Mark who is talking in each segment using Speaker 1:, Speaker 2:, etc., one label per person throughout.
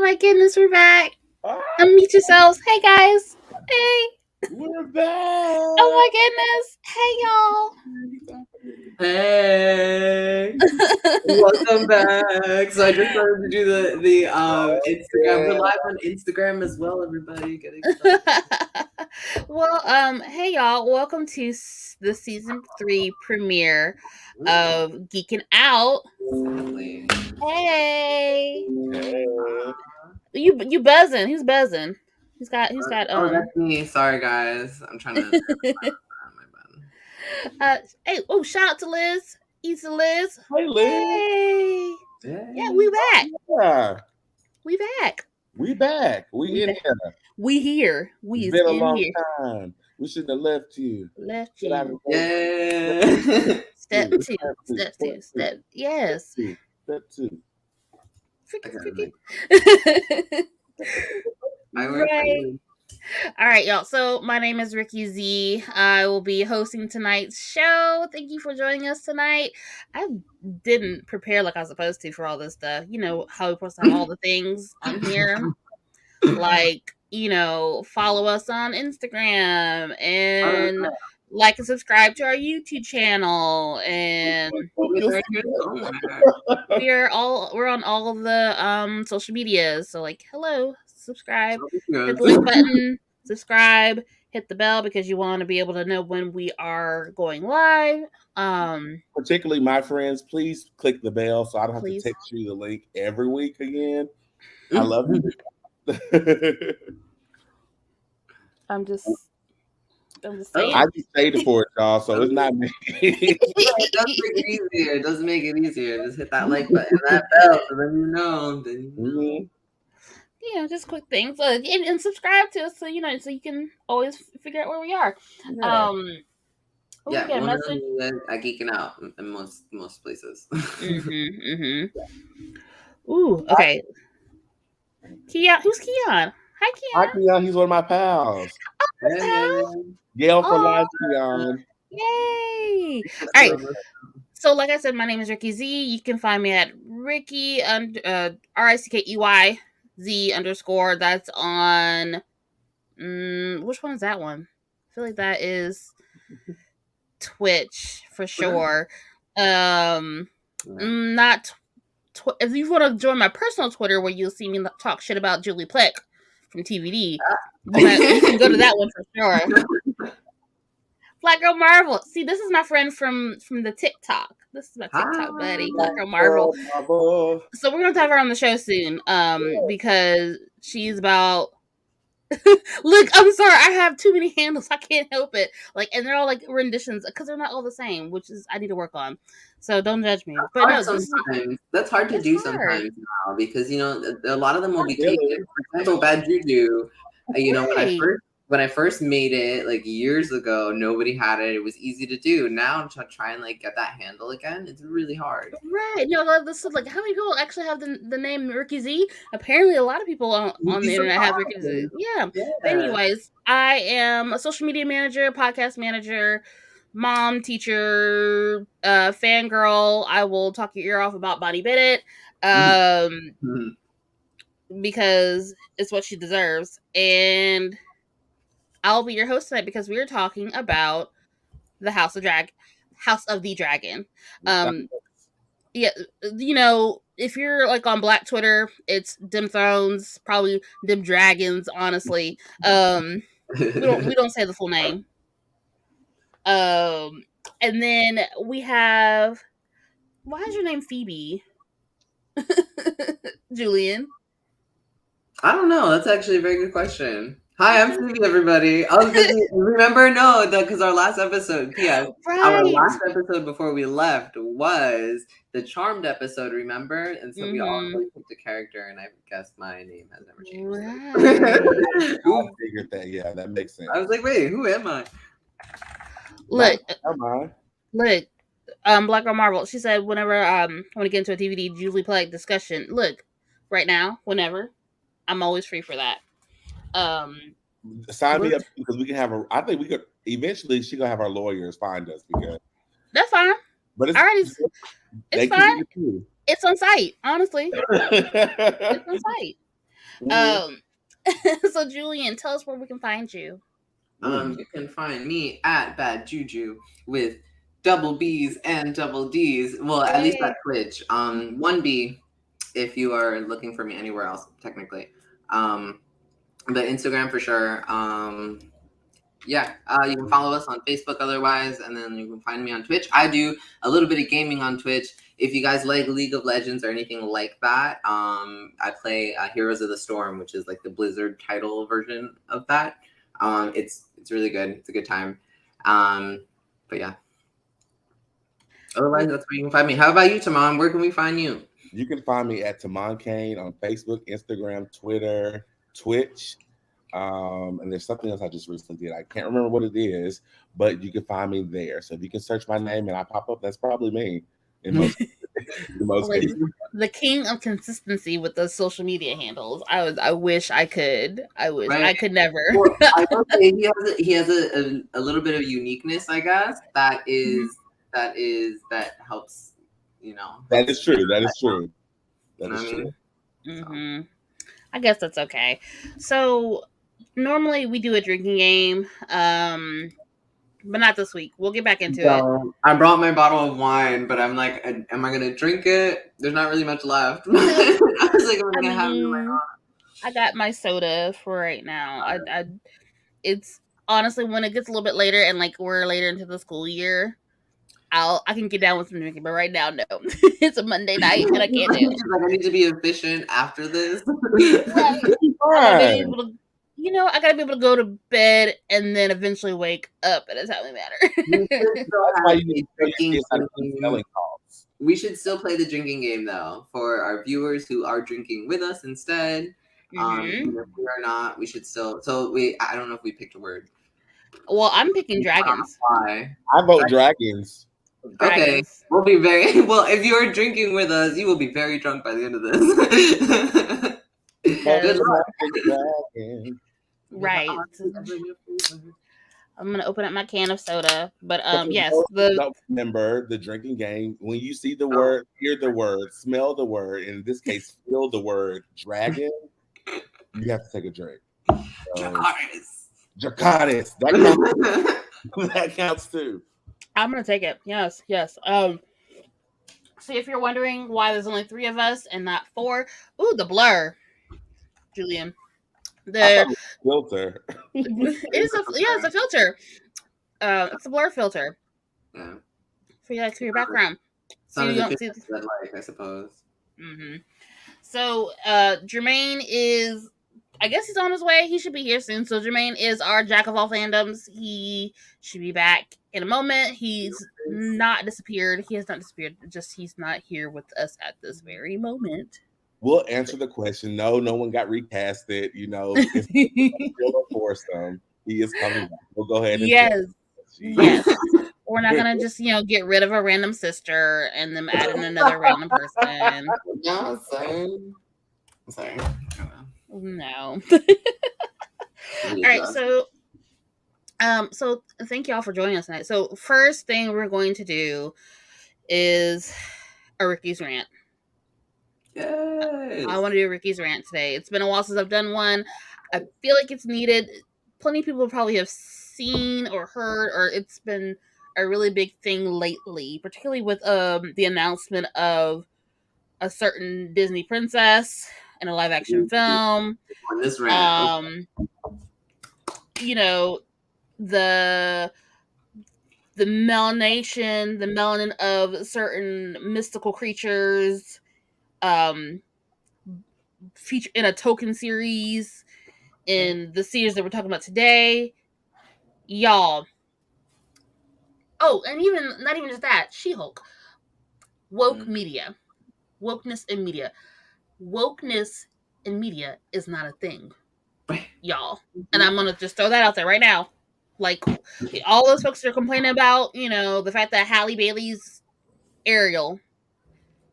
Speaker 1: my goodness, we're back. Unmute yourselves. Hey guys. Hey.
Speaker 2: We're back.
Speaker 1: Oh my goodness.
Speaker 3: Hey, welcome back. So I just started to do the Instagram. We're live on Instagram as well. Everybody, get excited.
Speaker 1: Well, hey y'all. Welcome to the season 3 premiere of Geekin Out.
Speaker 3: Exactly.
Speaker 1: Hey.
Speaker 2: Hey.
Speaker 1: You buzzing? Who's buzzing? He's got.
Speaker 3: Oh, that's me. Sorry, guys. I'm trying to.
Speaker 1: Hey. Oh, shout out to Liz. Easy Liz.
Speaker 2: Hey, Liz.
Speaker 1: Hey.
Speaker 3: Yeah,
Speaker 1: Yeah, we back.
Speaker 2: Yeah.
Speaker 1: We back.
Speaker 2: We back. We in
Speaker 1: back.
Speaker 2: here.
Speaker 1: We here. We
Speaker 2: It's
Speaker 1: is
Speaker 2: been a
Speaker 1: in
Speaker 2: long
Speaker 1: here.
Speaker 2: time. We shouldn't have left you.
Speaker 1: Left
Speaker 2: Get out
Speaker 1: you.
Speaker 2: of the
Speaker 3: yeah.
Speaker 1: Step two. Yes.
Speaker 2: Step two.
Speaker 1: Right. All right, y'all. So my name is Ricky Z. I will be hosting tonight's show. Thank you for joining us tonight. I didn't prepare like I was supposed to for all this stuff. You know how we're supposed to have all the things on here. Like, follow us on Instagram and like and subscribe to our YouTube channel, and we're on all of the social medias. So like, hello, subscribe, hit the like button, subscribe, hit the bell because you want to be able to know when we are going live.
Speaker 2: Particularly my friends, please click the bell so I don't have
Speaker 1: Please.
Speaker 2: to text you the link every week again. I love you.
Speaker 1: I'm just saying.
Speaker 2: I just stayed for it, y'all, so it's not me.
Speaker 3: It does make it easier. It does make it easier. Just hit that like button, that bell, so then you know.
Speaker 1: Just quick things, and subscribe to us so you can always figure out where we are.
Speaker 2: Yeah.
Speaker 1: We get a message.
Speaker 3: I Geeking Out in most places.
Speaker 1: Ooh, okay. Keon, who's Keon? Hi, Keon.
Speaker 2: Hi, Keon. He's one of my pals. Yale for life, Keon.
Speaker 1: Yay! All right. So, like I said, my name is Ricky Z. You can find me at Ricky RICKEYZ_. That's on. Which one is that one? I feel like that is Twitch for sure. Not. If you want to join my personal Twitter, where you'll see me talk shit about Julie Plec from TVD, you can go to that one for sure. Black Girl Marvel. See, this is my friend from the TikTok. This is my TikTok buddy, Black Girl Marvel. So we're gonna have her on the show soon, because she's about. Look, I'm sorry, I have too many handles. I can't help it. Like, and they're all like renditions because they're not all the same, which is I need to work on. So don't judge me. But no,
Speaker 3: sometimes that's hard to do sometimes now because a lot of them will be taken. For example, Bad Juju. When I first made it like years ago, nobody had it. It was easy to do. Now to try and like get that handle again, it's really hard.
Speaker 1: Right. This is like how many people actually have the name Ricky Z? Apparently, a lot of people on the internet have Ricky Z. Yeah. But anyways, I am a social media manager, podcast manager, mom, teacher, fangirl. I will talk your ear off about Bonnie Bennett, because it's what she deserves, and I'll be your host tonight because we're talking about the House of the Dragon. Yeah, if you're like on Black Twitter, it's Dim Thrones, probably Dim Dragons. Honestly, we don't say the full name. And then we have. Why is your name Phoebe? Julian.
Speaker 3: I don't know. That's actually a very good question. Hi, I'm Phoebe, everybody. Remember? No, because our last episode, our last episode before we left was the Charmed episode, remember? And so we all picked a character, and I guess my name has never changed.
Speaker 2: Right. I figured that. Yeah, that makes sense.
Speaker 3: I was like, wait, who am I?
Speaker 1: Look, Black Girl Marvel. She said, whenever I want to get into a DVD, usually play discussion. Look, right now, whenever, I'm always free for that.
Speaker 2: Sign me up because we can have I think we could eventually. She gonna have our lawyers find us because
Speaker 1: that's fine.
Speaker 2: But it's
Speaker 1: fine. It's on site. Honestly, it's on site. So Julian, tell us where we can find you.
Speaker 3: You can find me at Bad Juju with double B's and double D's. Well, at least at Twitch. 1B if you are looking for me anywhere else, technically. But Instagram for sure. Yeah, you can follow us on Facebook otherwise, and then you can find me on Twitch. I do a little bit of gaming on Twitch. If you guys like League of Legends or anything like that, I play Heroes of the Storm, which is like the Blizzard title version of that. It's really good. It's a good time. But yeah. Otherwise, that's where you can find me. How about you, Tamon? Where can we find you?
Speaker 2: You can find me at Tamon Kane on Facebook, Instagram, Twitter, Twitch. And there's something else I just recently did. I can't remember what it is, but you can find me there. So if you can search my name and I pop up, that's probably me. In most cases.
Speaker 1: The king of consistency with those social media handles. I wish I could. I wish I could never.
Speaker 3: Well, I will say he has a little bit of uniqueness, I guess. That helps.
Speaker 2: That is true. That is true. That is true.
Speaker 1: Mm-hmm. I guess that's okay. So normally we do a drinking game, but not this week. We'll get back into it.
Speaker 3: I brought my bottle of wine, but I'm like, am I gonna drink it? There's not really much left. I was like, I'm gonna have it in my arm.
Speaker 1: I got my soda for right now. It's honestly when it gets a little bit later and like we're later into the school year, I can get down with some drinking, but right now, no. It's a Monday night and I can't do it.
Speaker 3: Like, I need to be efficient after this.
Speaker 1: Right. I gotta be able to go to bed and then eventually wake up at a timely manner.
Speaker 2: That's why you need to
Speaker 3: We should still play the drinking game though for our viewers who are drinking with us instead. If we are not, we should still. So I don't know if we picked a word.
Speaker 1: Well, I'm picking dragons.
Speaker 2: I vote dragons.
Speaker 3: Okay, we'll be very well. If you're drinking with us, you will be very drunk by the end of this. Good luck.
Speaker 1: Right. I'm gonna open up my can of soda, but yes.
Speaker 2: Don't remember the drinking game. When you see the word, hear the word, smell the word, in this case, feel the word dragon, you have to take a drink. Dracarys. That counts too.
Speaker 1: I'm gonna take it. Yes. See, if you're wondering why there's only 3 of us and not 4, the blur, Julian. The
Speaker 2: filter.
Speaker 1: It's a filter. It's a blur filter.
Speaker 3: Yeah.
Speaker 1: For your background.
Speaker 3: So you don't see red light, I suppose.
Speaker 1: Mm-hmm. So Jermaine is, I guess he's on his way. He should be here soon. So Jermaine is our jack of all fandoms. He should be back in a moment. He's not disappeared. He has not disappeared. Just he's not here with us at this very moment.
Speaker 2: We'll answer the question. No one got recasted. It's still a foursome. He is coming back. We'll go ahead and
Speaker 1: yes. We're not gonna just get rid of a random sister and then add in another random person.
Speaker 3: No, sorry.
Speaker 1: No. All right, so thank y'all for joining us tonight. So first thing we're going to do is a Ricky's rant.
Speaker 3: Yes.
Speaker 1: I want to do a Ricky's rant today. It's been a while since I've done one. I feel like it's needed. Plenty of people probably have seen or heard, or it's been a really big thing lately, particularly with the announcement of a certain Disney princess in a live action film.
Speaker 3: On this rant,
Speaker 1: the melanation, the melanin of certain mystical creatures, feature in a token series in the series that we're talking about today, y'all. Oh, and not even just that, She-Hulk. Woke media, wokeness in media, wokeness in media is not a thing, y'all. And I'm gonna just throw that out there right now. Like all those folks that are complaining about, the fact that Halle Bailey's Ariel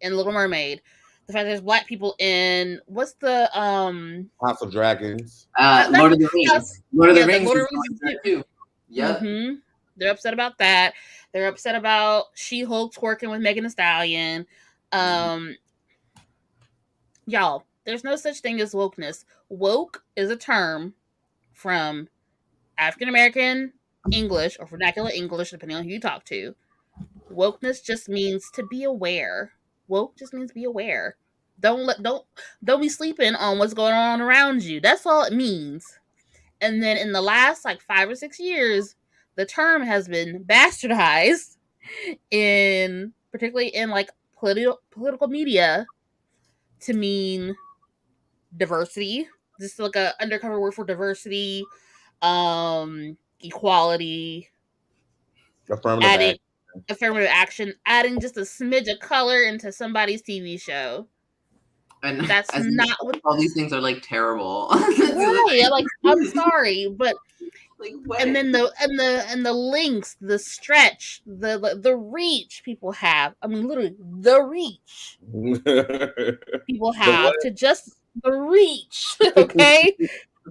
Speaker 1: in Little Mermaid, the fact that there's black people in what's the
Speaker 2: House of Dragons,
Speaker 3: Lord of the Rings. Lord of the Rings too. Yeah.
Speaker 1: Mm-hmm. They're upset about that. They're upset about She-Hulk working with Megan Thee Stallion. Y'all, There's no such thing as wokeness. Woke is a term from African American English or vernacular English, depending on who you talk to. Wokeness just means to be aware. Woke just means be aware. Don't be sleeping on what's going on around you. That's all it means. And then in the last like 5 or 6 years, the term has been bastardized in particularly in like political media to mean diversity. Just like a undercover word for diversity, equality,
Speaker 2: Affirmative
Speaker 1: adding
Speaker 2: action.
Speaker 1: affirmative action, adding just a smidge of color into somebody's TV show.
Speaker 3: And
Speaker 1: That's not what
Speaker 3: all these things are like terrible.
Speaker 1: right. Like, I'm sorry, but
Speaker 3: like what?
Speaker 1: and then the links, the stretch, the reach people have. I mean, literally the reach people have to just the reach, okay,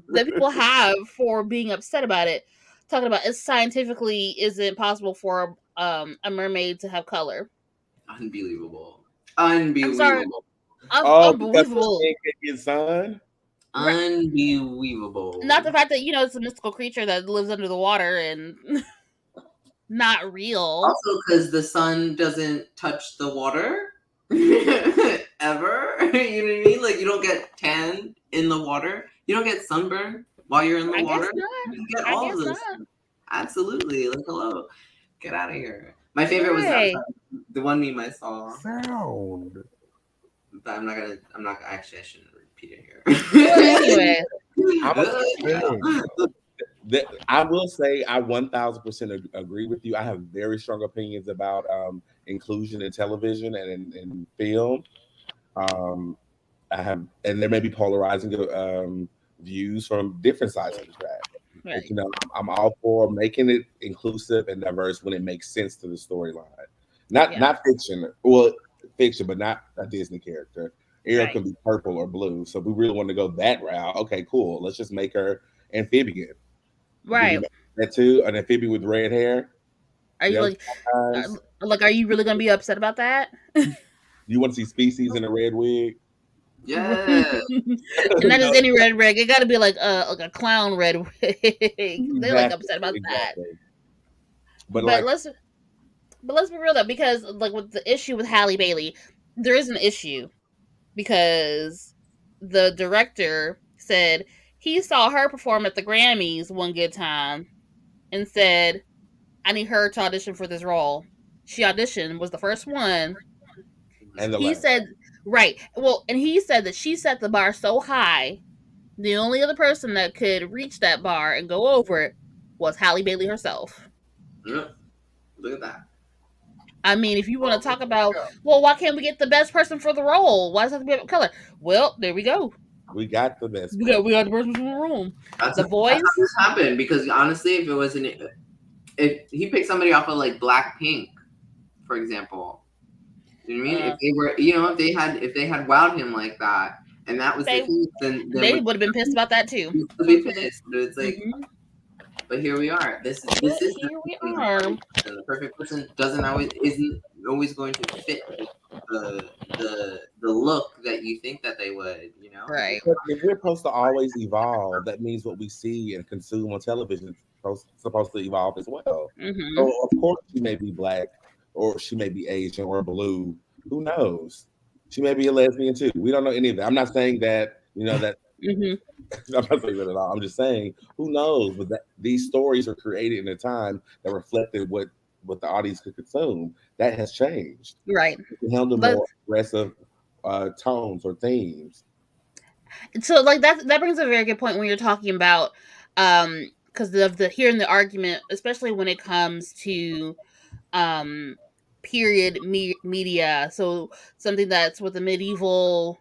Speaker 1: that people have for being upset about it. Talking about it scientifically isn't possible for a mermaid to have color.
Speaker 3: Unbelievable.
Speaker 1: I'm sorry.
Speaker 3: Unbelievable.
Speaker 2: Oh, because the
Speaker 1: Unbelievable.
Speaker 2: skin can get sun?
Speaker 3: Unbelievable.
Speaker 1: Not the fact that it's a mystical creature that lives under the water and not real.
Speaker 3: Also, because the sun doesn't touch the water ever. You know what I mean? Like, you don't get tan in the water. You don't get sunburn while you're in the water. You get all of this. Absolutely. Like, hello. Get out of here. My favorite was the one meme I saw.
Speaker 2: Sound.
Speaker 3: But actually, I shouldn't repeat it here.
Speaker 1: Anyway.
Speaker 2: I will say I 1000% agree with you. I have very strong opinions about inclusion in television and in film. And there may be polarizing views from different sides of the track. Right. But, I'm all for making it inclusive and diverse when it makes sense to the storyline. Not fiction. Well, fiction, but not a Disney character. Ariel can be purple or blue. So if we really want to go that route, okay, cool. Let's just make her amphibian.
Speaker 1: Right.
Speaker 2: That too, an amphibian with red hair.
Speaker 1: Are you are you really gonna be upset about that?
Speaker 2: You want to see Species in a red wig?
Speaker 3: Yeah.
Speaker 1: And not just any red wig. It got to be like a clown red wig. They're like upset about that. But let's be real though, because like with the issue with Halle Bailey, there is an issue because the director said he saw her perform at the Grammys one good time and said, I need her to audition for this role. She auditioned, was the first one.
Speaker 2: And
Speaker 1: he said, and he said that she set the bar so high, the only other person that could reach that bar and go over it was Halle Bailey herself.
Speaker 3: Yep. Look at that.
Speaker 1: I mean, if you want to talk about, well, why can't we get the best person for the role? Why does it have to be about color? Well, there we go.
Speaker 2: We got the best.
Speaker 1: We got the person in the room. The voice.
Speaker 3: That's how this happened, because honestly, if it wasn't, if he picked somebody off of like Blackpink, for example, you know what I mean? If they were, if they had wowed him like that, and that was the case, then
Speaker 1: they would have been pissed about that too.
Speaker 3: Would be pissed, but it's like, but here we are. This is
Speaker 1: here we are.
Speaker 3: And the perfect person isn't always going to fit the look that you think that they would,
Speaker 1: Right.
Speaker 2: But if we're supposed to always evolve, that means what we see and consume on television is supposed to evolve as well.
Speaker 1: Mm-hmm.
Speaker 2: So of course she may be black, or she may be Asian or blue. Who knows? She may be a lesbian too. We don't know any of that. I'm not saying that, that. I'm not saying that at all. I'm just saying, who knows? But these stories are created in a time that reflected what the audience could consume. That has changed.
Speaker 1: Right.
Speaker 2: You can handle more aggressive tones or themes.
Speaker 1: So, like that brings a very good point when you're talking about, because of hearing the argument, especially when it comes to, period media. So something that's with a medieval,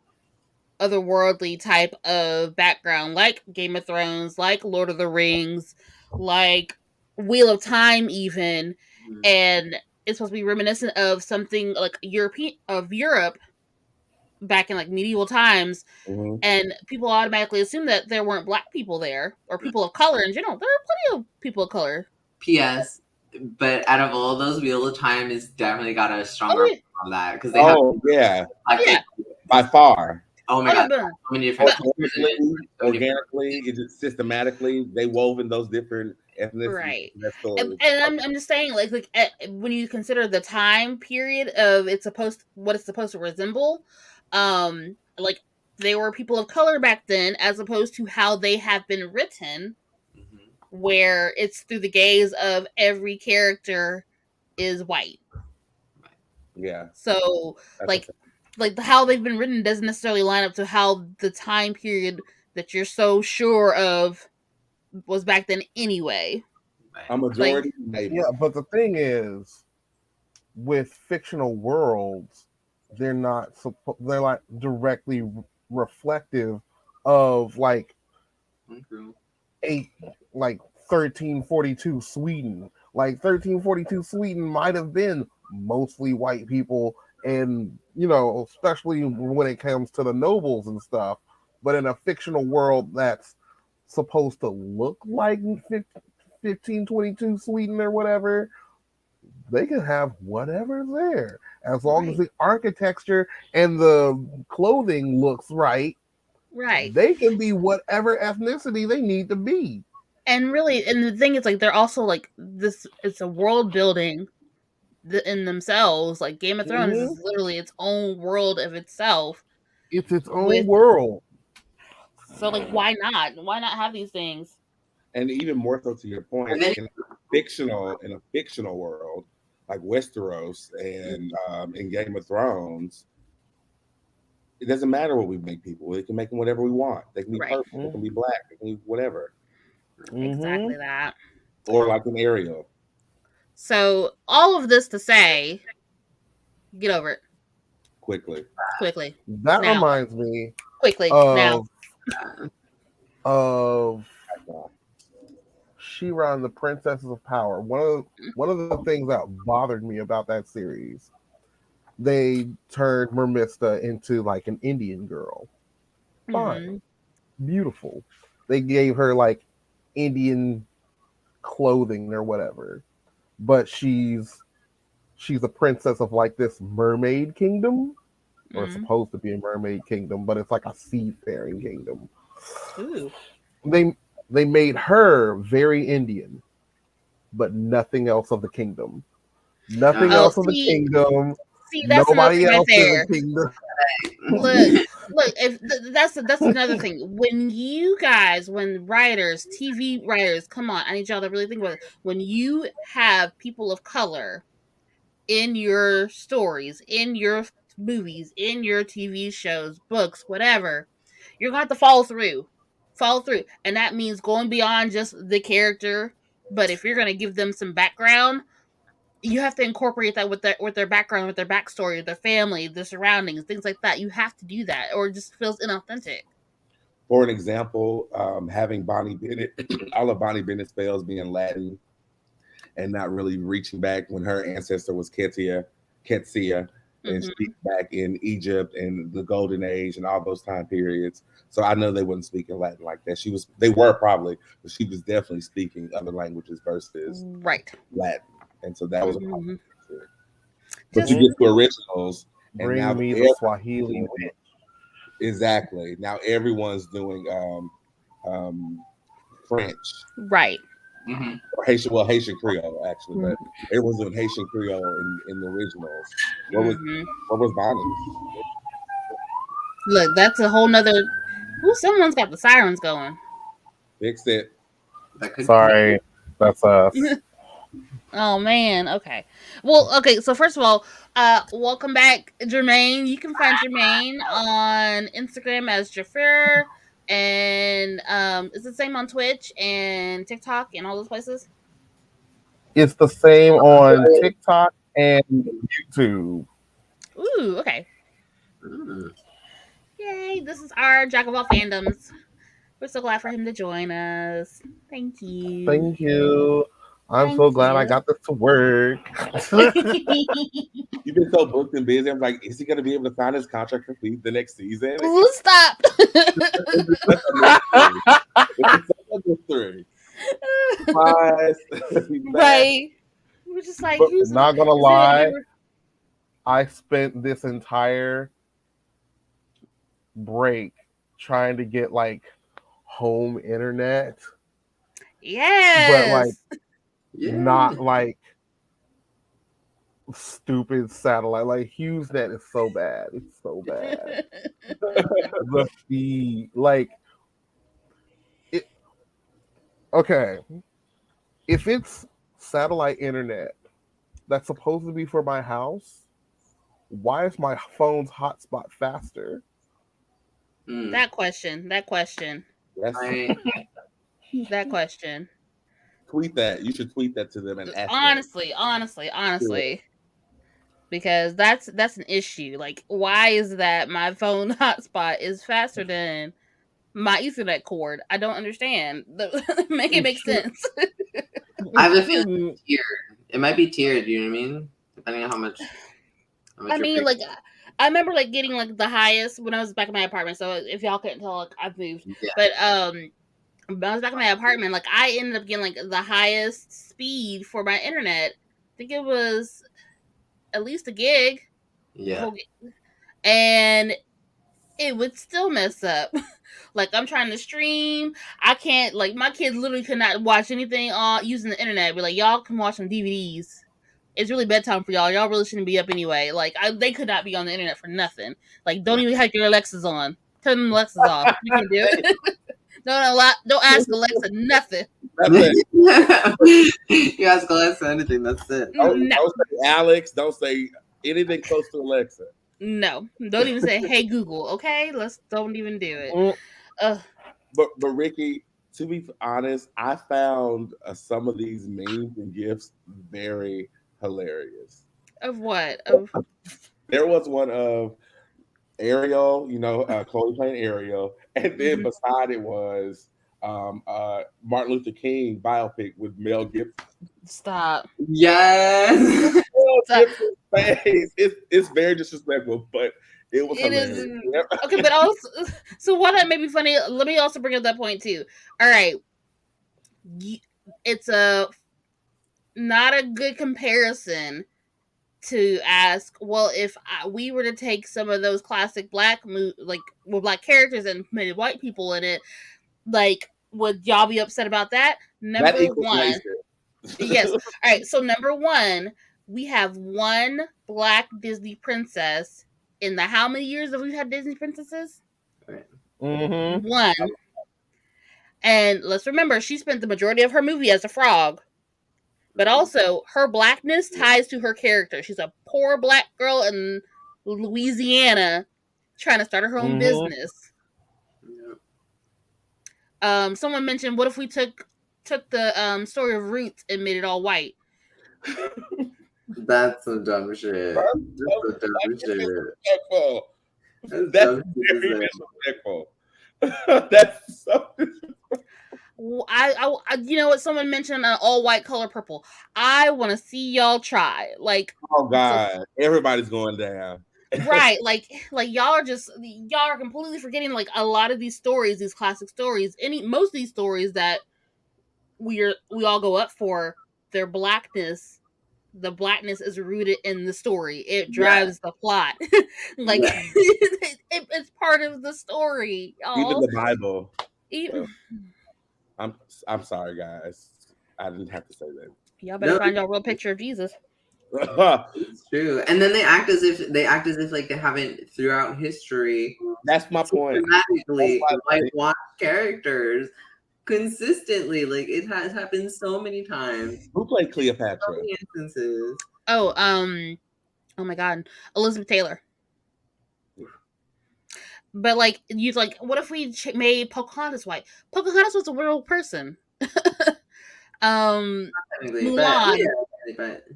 Speaker 1: otherworldly type of background, like Game of Thrones, like Lord of the Rings, like Wheel of Time, even, and it's supposed to be reminiscent of something like Europe back in like medieval times, and people automatically assume that there weren't black people there or people of color in general. There are plenty of people of color.
Speaker 3: P.S. But out of all those, Wheel of Time has definitely got a stronger on that, because they have
Speaker 2: by far.
Speaker 3: Oh my god!
Speaker 1: no,
Speaker 3: So many different cultures in it.
Speaker 2: Organically, is it systematically? They wove in those different ethnicities.
Speaker 1: Right.
Speaker 2: That story.
Speaker 1: And I'm just saying, like when you consider the time period of what it's supposed to resemble, like they were people of color back then, as opposed to how they have been written, where it's through the gaze of every character is white.
Speaker 2: Yeah.
Speaker 1: So
Speaker 2: That's
Speaker 1: how they've been written doesn't necessarily line up to how the time period that you're so sure of was back then anyway.
Speaker 2: a majority, maybe.
Speaker 4: Yeah, but the thing is, with fictional worlds, they're not they're like directly reflective of like 1342 Sweden. Like 1342 Sweden might have been mostly white people, and especially when it comes to the nobles and stuff. But in a fictional world that's supposed to look like 1522 Sweden or whatever, they can have whatever's there as long as the architecture and the clothing looks right.
Speaker 1: Right.
Speaker 4: They can be whatever ethnicity they need to be.
Speaker 1: And really, and the thing is, like, they're also like this. It's a world building in themselves. Like Game of Thrones is literally its own world of itself.
Speaker 4: It's its own world.
Speaker 1: So, like, why not? Why not have these things?
Speaker 2: And even more so, to your point, in a fictional world like Westeros and in Game of Thrones, it doesn't matter what we make people. We can make them whatever we want. They can be purple. They can be black. They can be whatever.
Speaker 1: Exactly that.
Speaker 2: Or like an Ariel.
Speaker 1: So all of this to say, get over it
Speaker 2: quickly.
Speaker 4: That now. Reminds me
Speaker 1: quickly
Speaker 4: of She-Ra and the Princesses of Power. One of the things that bothered me about that series, they turned Mermista into like an Indian girl. Fine. Beautiful. They gave her like Indian clothing or whatever. But she's a princess of like this mermaid kingdom. Or it's supposed to be a mermaid kingdom, but it's like a seafaring kingdom.
Speaker 1: Ooh.
Speaker 4: They made her very Indian, but nothing else of the kingdom. Nothing else of the kingdom.
Speaker 1: See, that's
Speaker 4: nobody else
Speaker 1: right
Speaker 4: in the kingdom.
Speaker 1: Look, if that's another thing. When writers, TV writers, come on, I need y'all to really think about it. When you have people of color in your stories, in your movies, in your TV shows, books, whatever, you're going to have to follow through, and that means going beyond just the character. But if you're going to give them some background, you have to incorporate that with their background, with their backstory, their family, their surroundings, things like that. You have to do that, or it just feels inauthentic.
Speaker 2: For an example, having Bonnie Bennett, all of Bonnie Bennett's spells being Latin and not really reaching back when her ancestor was Ketsia, and she's back in Egypt and the Golden Age and all those time periods. So I know they wasn't speaking Latin like that. They were probably, but she was definitely speaking other languages versus Latin. And so that was a problem. But you get to originals, and
Speaker 4: bring
Speaker 2: now
Speaker 4: me the Swahili.
Speaker 2: Exactly. Now everyone's doing French,
Speaker 1: right?
Speaker 2: Or Haitian Creole actually, but everyone's doing Haitian Creole in the originals. What was Bonnie?
Speaker 1: Look, that's a whole nother. Ooh, someone's got the sirens going.
Speaker 2: Fix it.
Speaker 4: Sorry, that's us.
Speaker 1: Oh man, okay. Well, okay, so first of all, welcome back, Jermaine. You can find Jermaine on Instagram as Jafar, and it's the same on Twitch and TikTok and all those places.
Speaker 4: It's the same on TikTok and YouTube.
Speaker 1: Ooh, okay. Yay, this is our Jack of all fandoms. We're so glad for him to join us. Thank you.
Speaker 4: Thank you. I'm so glad I got this to work.
Speaker 2: You've been so booked and busy. I'm like, is he going to be able to sign his contract for the next season?
Speaker 1: Stop. Right. We're just like,
Speaker 4: not gonna lie, I spent this entire break trying to get like home internet, but like not like stupid satellite. Like HughesNet is so bad. It's so bad. The speed, like it. Okay, if it's satellite internet that's supposed to be for my house, why is my phone's hotspot faster?
Speaker 1: That question.
Speaker 2: Yes.
Speaker 1: That question.
Speaker 2: Tweet that. You should tweet that to them and ask
Speaker 1: Honestly. Because that's an issue. Like, why is that my phone hotspot is faster than my Ethernet cord? I don't understand. Make it make sense.
Speaker 3: I have a feeling it's tiered. It might be tiered. You know what I mean? Depending on how much
Speaker 1: I mean, like, I remember like getting like the highest when I was back in my apartment. So if y'all couldn't tell, like, I've moved.
Speaker 3: Yeah.
Speaker 1: But when I was back in my apartment, like I ended up getting like the highest speed for my internet. I think it was at least a gig.
Speaker 3: Yeah.
Speaker 1: And it would still mess up. Like, I'm trying to stream. I can't, like, my kids literally could not watch anything on using the internet. Be like, y'all can watch some DVDs. It's really bedtime for y'all. Y'all really shouldn't be up anyway. Like, they could not be on the internet for nothing. Like, don't even have your Alexas on. Turn them Alexas off. You can do it. Don't ask Alexa nothing.
Speaker 3: You ask Alexa anything, that's it.
Speaker 2: Don't say Alex. Don't say anything close to Alexa.
Speaker 1: No, don't even say, "Hey Google." Okay, don't even do it.
Speaker 2: But Ricky, to be honest, I found some of these memes and gifs very hilarious.
Speaker 1: Of what?
Speaker 2: There was one of Ariel, Chloe playing Ariel, and then beside it was Martin Luther King biopic with Mel Gibson.
Speaker 1: Stop.
Speaker 3: Yes.
Speaker 2: It's very disrespectful, but it was hilarious.
Speaker 1: Okay, but also, so why that made me funny? Let me also bring up that point too. All right, it's not a good comparison to ask. Well, if we were to take some of those classic black with black characters and made white people in it, like, would y'all be upset about that? Number one. Yes. All right. So number one, we have one black Disney princess in the how many years have we had Disney princesses? One. And let's remember, she spent the majority of her movie as a frog. But also, her blackness ties to her character. She's a poor black girl in Louisiana trying to start her own business. Someone mentioned, what if we took the story of Roots and made it all white?
Speaker 3: That's some dumb shit. That's
Speaker 2: very disrespectful. That's so disrespectful.
Speaker 1: I you know what? Someone mentioned an all white color purple. I want to see y'all try. Like,
Speaker 2: oh god, everybody's going down.
Speaker 1: Right, like y'all are completely forgetting like a lot of these stories, these classic stories. Most of these stories that we all go up for, their blackness. The blackness is rooted in the story. It drives the plot. Like, it's part of the story. Y'all.
Speaker 2: Even the Bible. I'm sorry, guys. I didn't have to say that.
Speaker 1: Y'all better find y'all real picture of Jesus.
Speaker 3: It's true. And then they act as if like they haven't throughout history.
Speaker 2: That's my point.
Speaker 3: Systematically whitewash characters consistently. Like, it has happened so many times.
Speaker 2: Who played Cleopatra?
Speaker 3: So many instances.
Speaker 1: Oh my god, Elizabeth Taylor. But like, what if we made Pocahontas white? Pocahontas was a real person. Mulan.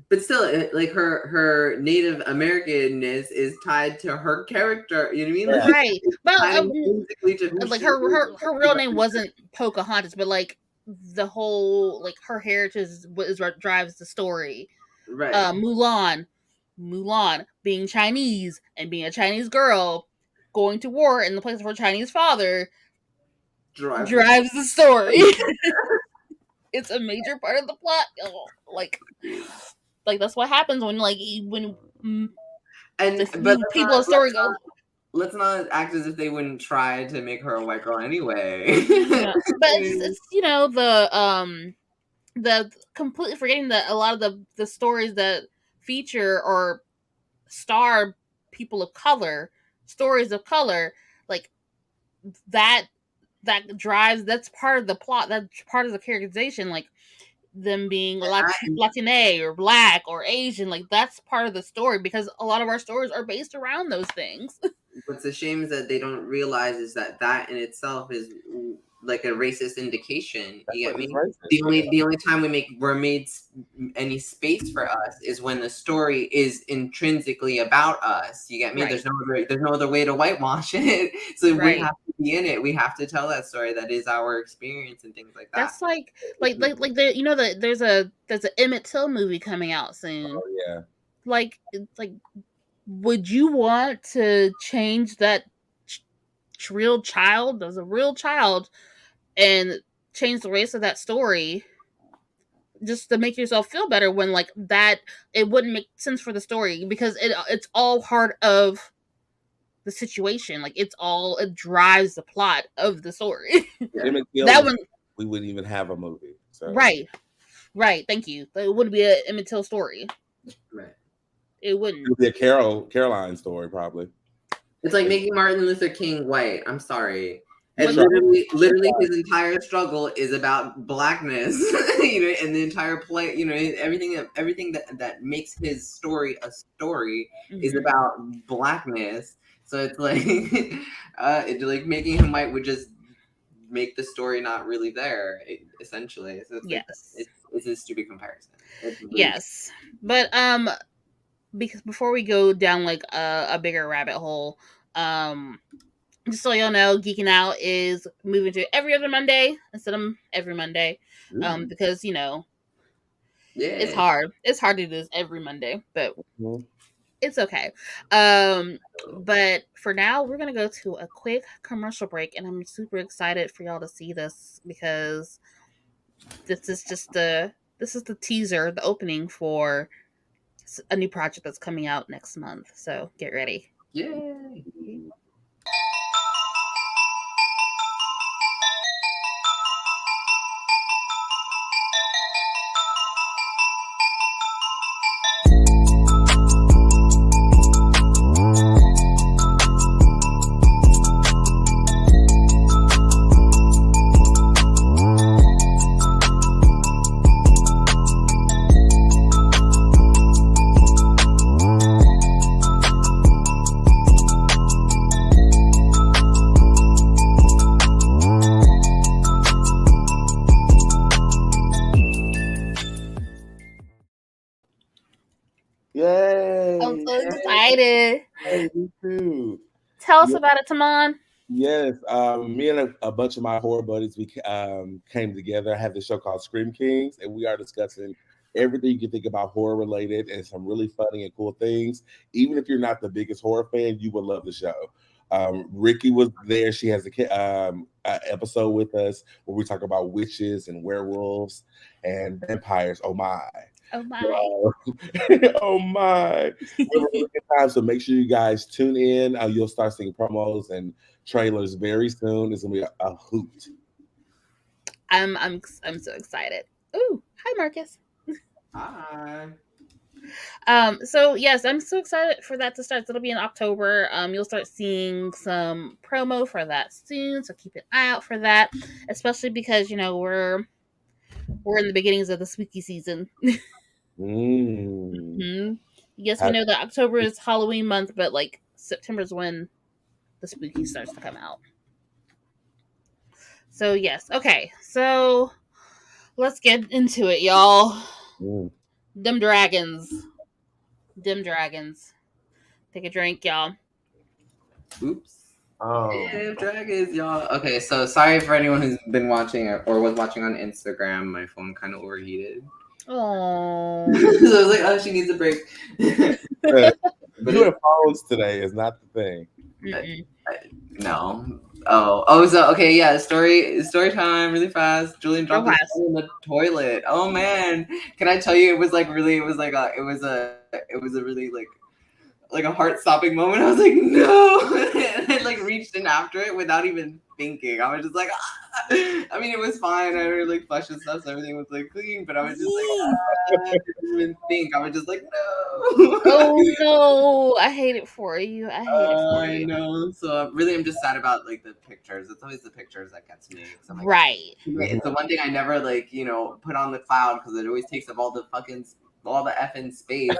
Speaker 3: But still, like, her Native Americanness is tied to her character. You know what I mean?
Speaker 1: Right. But like her real name wasn't Pocahontas, but like the whole, like, her heritage is what drives the story.
Speaker 3: Right.
Speaker 1: Mulan being Chinese and being a Chinese girl going to war in the place of her Chinese father drives the story. It's a major part of the plot. Like that's what happens when people a story goes.
Speaker 3: let's not act as if they wouldn't try to make her a white girl anyway.
Speaker 1: Yeah. But it's the completely forgetting that a lot of the stories that feature or star people of color, stories of color, like that drives, that's part of the plot, that's part of the characterization, like them being Latina or black or Asian, like that's part of the story because a lot of our stories are based around those things.
Speaker 3: What's a shame is that they don't realize is that in itself is like a racist indication. You get me? The only time we're made any space for us is when the story is intrinsically about us. You get me?
Speaker 1: Right.
Speaker 3: There's no other way to whitewash it. So we have to be in it. We have to tell that story that is our experience and things like that.
Speaker 1: That's like the, you know, that there's a Emmett Till movie coming out soon.
Speaker 2: Oh yeah.
Speaker 1: Like would you want to change that real child as a real child and change the race of that story just to make yourself feel better when like that it wouldn't make sense for the story because it's all part of the situation, like it drives the plot of the story.
Speaker 2: That one we wouldn't even have a movie. So.
Speaker 1: Right, thank you. It wouldn't be an Emmett Till story.
Speaker 3: Right.
Speaker 1: It wouldn't.
Speaker 2: It would be a Caroline story, probably.
Speaker 3: It's like making Martin Luther King white. I'm sorry. And literally his entire struggle is about blackness, you know, and the entire play, you know, everything that makes his story a story is about blackness. So it's like, like making him white would just make the story not really there, essentially. So it's
Speaker 1: yes,
Speaker 3: like, it's a stupid comparison.
Speaker 1: Yes, but because before we go down like a bigger rabbit hole, just so y'all know, Geeking Out is moving to every other Monday instead of every Monday, because you know, it's hard. It's hard to do this every Monday, but it's okay. But for now, we're gonna go to a quick commercial break, and I'm super excited for y'all to see this because this is the teaser, the opening for a new project that's coming out next month. So get ready.
Speaker 3: Yay!
Speaker 2: Yay!
Speaker 1: I'm so excited.
Speaker 2: Hey, me too.
Speaker 1: Tell us about it, Tamon.
Speaker 2: Yes, me and a bunch of my horror buddies, we came together. I have this show called Scream Kings, and we are discussing everything you can think about horror related and some really funny and cool things. Even if you're not the biggest horror fan, you will love the show. Ricky was there. She has an episode with us where we talk about witches and werewolves and vampires. Oh my.
Speaker 1: Oh my.
Speaker 2: Oh my. Time, so make sure you guys tune in. You'll start seeing promos and trailers very soon. It's gonna be a hoot.
Speaker 1: I'm so excited. Ooh, hi Marcus.
Speaker 3: Hi.
Speaker 1: So yes, I'm so excited for that to start. It'll be in October. You'll start seeing some promo for that soon, so keep an eye out for that. Especially because you know we're in the beginnings of the spooky season. Yes, we know that October is Halloween month, but like September is when the spooky starts to come out. So yes, okay. So let's get into it, y'all. Them dragons. Take a drink, y'all.
Speaker 3: Oops. Damn dragons, y'all. Okay, so sorry for anyone who's been watching or was watching on Instagram. My phone kind of overheated.
Speaker 1: Oh.
Speaker 3: So I was like, oh, she needs a break.
Speaker 2: Doing phones today is not the thing.
Speaker 3: No. Oh, so okay, yeah. Story time, really fast. Julian dropped in the toilet. Oh man, can I tell you? It was a really like like a heart-stopping moment. I was like, no, and I like reached in after it without even thinking. I was just like, ah. I mean, it was fine. I already like flushed and stuff, so everything was like clean. But I was just like, I didn't even think. I was just like, no.
Speaker 1: Oh no, I hate it for you. I hate it for you.
Speaker 3: I know. So really, I'm just sad about like the pictures. It's always the pictures that gets me. I'm like,
Speaker 1: Right.
Speaker 3: it's the one thing I never like, put on the cloud because it always takes up all the effing space.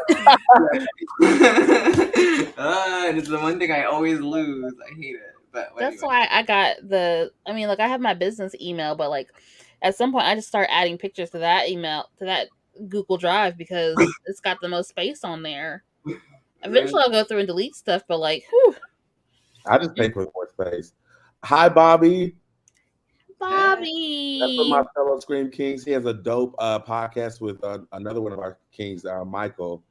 Speaker 3: And it's the one thing I always lose. I hate it. But
Speaker 1: that's
Speaker 3: anyway.
Speaker 1: why I got I have my business email, but like at some point I just start adding pictures to that email, to that Google Drive, because it's got the most space on there. Eventually I'll go through and delete stuff, but like, whew.
Speaker 2: I just pay for more space. Hi, Bobby.
Speaker 1: Bobby.
Speaker 2: That's one of my fellow Scream Kings. He has a dope podcast with another one of our Kings, Michael.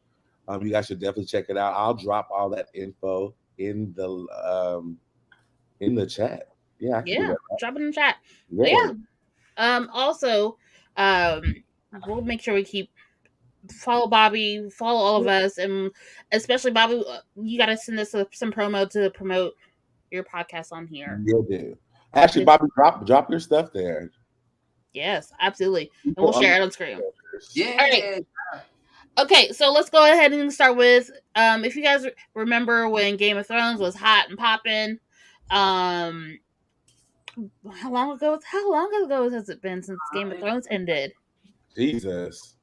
Speaker 2: You guys should definitely check it out. I'll drop all that info in the chat. Yeah, I can do that.
Speaker 1: Drop it in the chat. Yeah. Also, we'll make sure we follow Bobby, follow all of us, and especially Bobby, you got to send us some promo to promote your podcast on here.
Speaker 2: You'll do. Actually, Bobby, drop your stuff there.
Speaker 1: Yes, absolutely. And we'll share it on screen.
Speaker 3: Yeah.
Speaker 1: All right. Okay, so let's go ahead and start with if you guys remember when Game of Thrones was hot and popping, how long ago has it been since Game of Thrones ended?
Speaker 2: Jesus.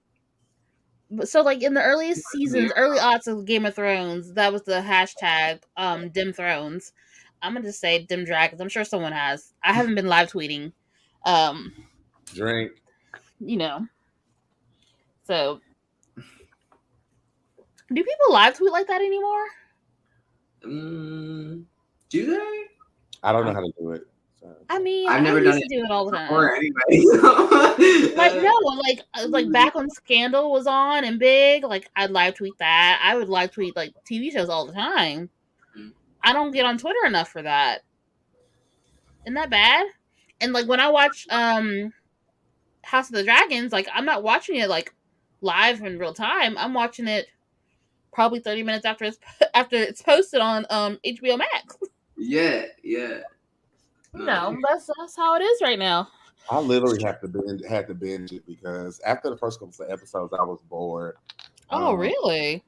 Speaker 1: So like in the earliest seasons, early aughts of Game of Thrones, that was the hashtag Dim Thrones. I'm gonna just say Dim Dragons. I'm sure someone has. I haven't been live tweeting.
Speaker 2: Drink.
Speaker 1: So do people live tweet like that anymore?
Speaker 3: Do they?
Speaker 2: I don't know how to do it. So.
Speaker 1: I mean,
Speaker 3: I've never done
Speaker 1: it. Do it all the time.
Speaker 3: Or anyway.
Speaker 1: like back when Scandal was on and big, like I'd live tweet that. I would live tweet like TV shows all the time. I don't get on Twitter enough for that. Isn't that bad? And like when I watch House of the Dragons, like I'm not watching it like live in real time. I'm watching it probably 30 minutes after it's posted on HBO Max.
Speaker 3: Yeah.
Speaker 1: No, that's how it is right now.
Speaker 2: I literally had to binge it because after the first couple of episodes, I was bored.
Speaker 1: Oh, really?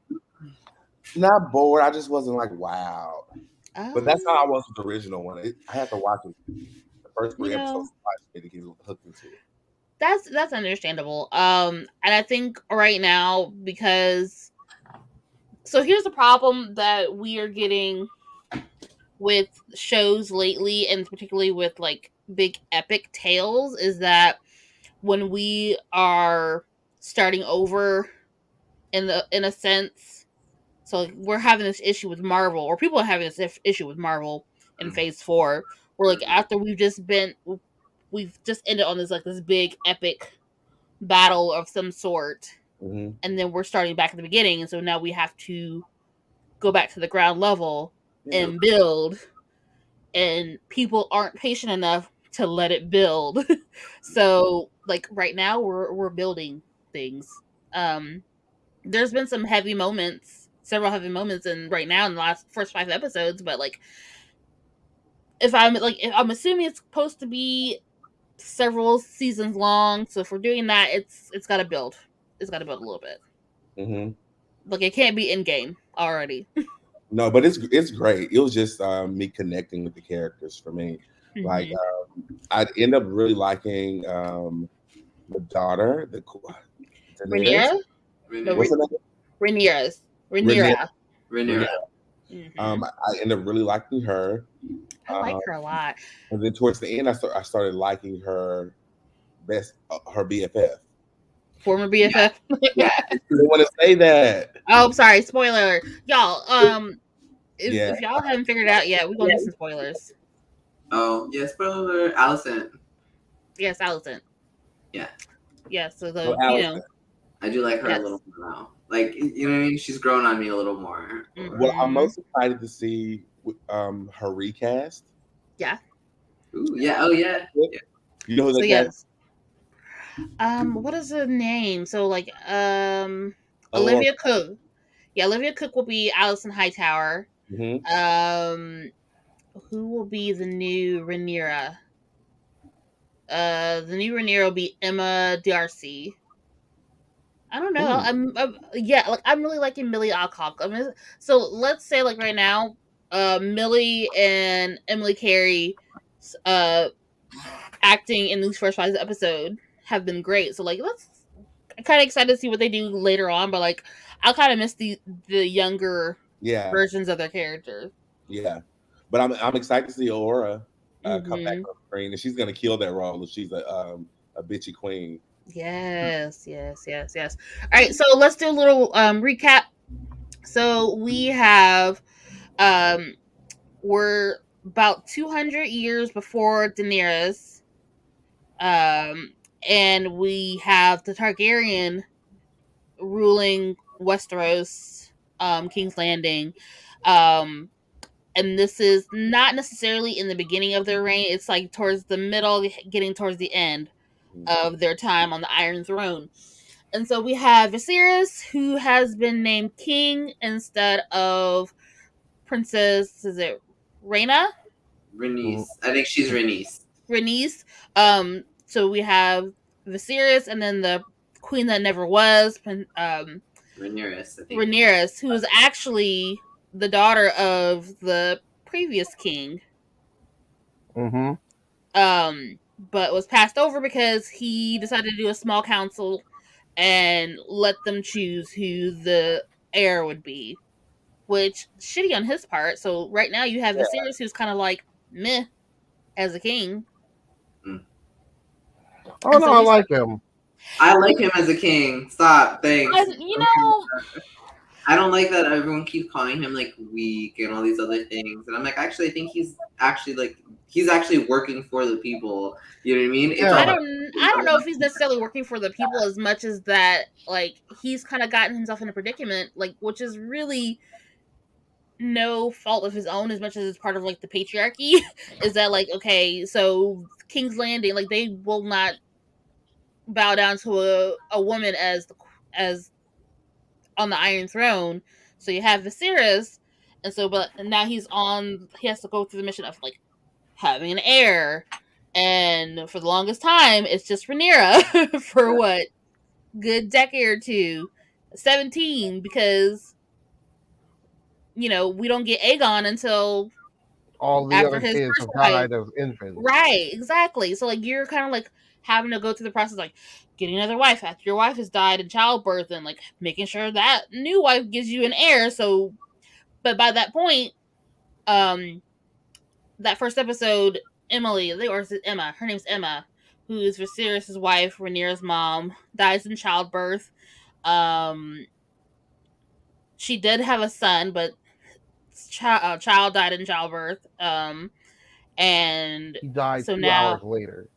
Speaker 2: Not bored. I just wasn't like, wow. But that's how I was with the original one. I had to watch it. The first 3 episodes to get hooked into it.
Speaker 1: That's understandable. And I think right now, because so here's the problem that we are getting with shows lately, and particularly with like big epic tales, is that when we are starting over in a sense, so we're having this issue with Marvel, or people are having this issue with Marvel in Phase 4, where like after we've just ended on this big epic battle of some sort, and then we're starting back at the beginning, and so now we have to go back to the ground level and build, and people aren't patient enough to let it build. So like right now we're building things. There's been several heavy moments in right now in the first 5 episodes, but like if I'm assuming it's supposed to be several seasons long, so if we're doing that, it's got to build. It's got to build a little bit. Like it can't be in game already.
Speaker 2: No, but it's great. It was just me connecting with the characters for me. Like I'd end up really liking the daughter,
Speaker 1: Rhaenyra.
Speaker 2: What's her name?
Speaker 1: Rhaenyra.
Speaker 2: I end up really liking her.
Speaker 1: I like her a lot.
Speaker 2: And then towards the end, I started liking her her BFF.
Speaker 1: Former BFF.
Speaker 2: Yeah. I didn't want to say that.
Speaker 1: Oh, sorry. Spoiler, y'all. If y'all haven't figured it out yet, we're gonna do some spoilers.
Speaker 3: Oh yeah, spoiler. Allison.
Speaker 1: Yes, Allison.
Speaker 3: Yeah.
Speaker 1: Yeah. So
Speaker 3: I do like her a little more now. Like, you know what I mean? She's grown on me a little more.
Speaker 2: Well, I'm most excited to see her recast.
Speaker 1: Yeah.
Speaker 3: Ooh, yeah. Oh, yeah.
Speaker 2: You know who that is?
Speaker 1: What is her name? So like Olivia Cook. Yeah, Olivia Cook will be Alison Hightower.
Speaker 2: Mm-hmm.
Speaker 1: Who will be the new Rhaenyra? The new Rhaenyra will be Emma Darcy. I don't know. Yeah, like I'm really liking Millie Alcock. I mean, so let's say like right now, Millie and Emily Carey, uh, acting in these first 5 episodes have been great. So like, I'm kind of excited to see what they do later on. But like, I kind of miss the younger versions of their characters.
Speaker 2: Yeah, but I'm excited to see Aura come back
Speaker 1: Mm-hmm.
Speaker 2: on screen, and she's gonna kill that role if she's a bitchy queen.
Speaker 1: Yes. All right, so let's do a little recap. So we have we're about 200 years before Daenerys, um, and we have the Targaryen ruling Westeros, King's Landing, um, and this is not necessarily in the beginning of their reign. It's like towards the middle, getting towards the end of their time on the Iron Throne. And so we have Viserys, who has been named king instead of Princess. Is it Rhaena?
Speaker 3: Rhaenys. I think she's Rhaenys.
Speaker 1: Rhaenys. So we have Viserys, and then the queen that never was,
Speaker 3: Rhaenyra, I think.
Speaker 1: Rhaenyra, who is actually the daughter of the previous king.
Speaker 4: Mm-hmm.
Speaker 1: But was passed over because he decided to do a small council and let them choose who the heir would be. Which shitty on his part. So right now you have Viserys, who's kind of like meh as a king.
Speaker 4: Oh no, I like him.
Speaker 3: I like him as a king. Stop, thanks. I don't like that everyone keeps calling him like weak and all these other things, and I'm like, actually, I think he's actually working for the people. You know what I mean?
Speaker 1: Yeah. I don't know if he's necessarily working for the people as much as that, like, he's kind of gotten himself in a predicament, like, which is really no fault of his own as much as it's part of like the patriarchy. Is that like, okay, so King's Landing, like, they will not bow down to a woman as on the Iron Throne. So you have Viserys, and so but now he has to go through the mission of like having an heir, and for the longest time it's just Rhaenyra for what, good decade or two, 17, because we don't get Aegon until
Speaker 4: all the
Speaker 1: after
Speaker 4: other
Speaker 1: his
Speaker 4: kids
Speaker 1: first
Speaker 4: have
Speaker 1: wife.
Speaker 4: died as infants.
Speaker 1: Right, exactly. So like you're kind of like having to go through the process, like getting another wife after your wife has died in childbirth, and like making sure that new wife gives you an heir. So, but by that point, that first episode, Emily, or is it Emma? Her name's Emma, who is Viserys' wife, Rhaenyra's mom, dies in childbirth. She did have a son, but child died in childbirth. And
Speaker 4: he died
Speaker 1: so
Speaker 4: 2
Speaker 1: now,
Speaker 4: hours later.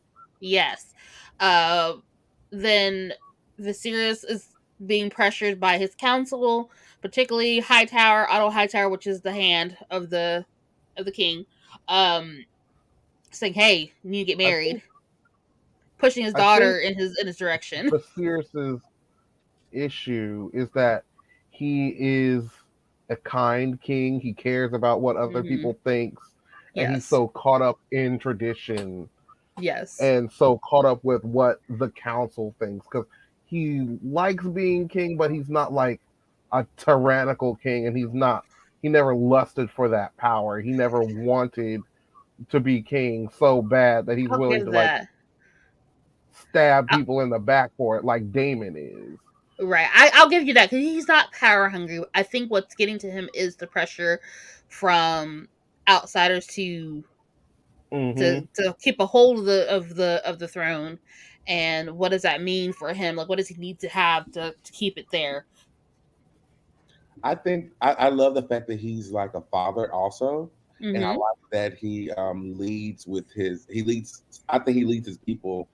Speaker 1: yes, then Viserys is being pressured by his council, particularly Otto Hightower, which is the hand of the king, saying, "Hey, you need to get married," pushing his daughter in his direction.
Speaker 4: Viserys' issue is that he is a kind king. He cares about what other people thinks, and he's so caught up in tradition.
Speaker 1: Yes.
Speaker 4: And so caught up with what the council thinks, because he likes being king, but he's not like a tyrannical king, and he never lusted for that power. He never wanted to be king so bad that he's willing to like stab people in the back for it, like Daemon is.
Speaker 1: Right. I'll give you that, because he's not power hungry. I think what's getting to him is the pressure from outsiders to keep a hold of the throne, and what does that mean for him? Like, what does he need to have to keep it there?
Speaker 2: I think I love the fact that he's like a father also, and I
Speaker 1: Mm-hmm.
Speaker 2: like that he leads with I think he leads his people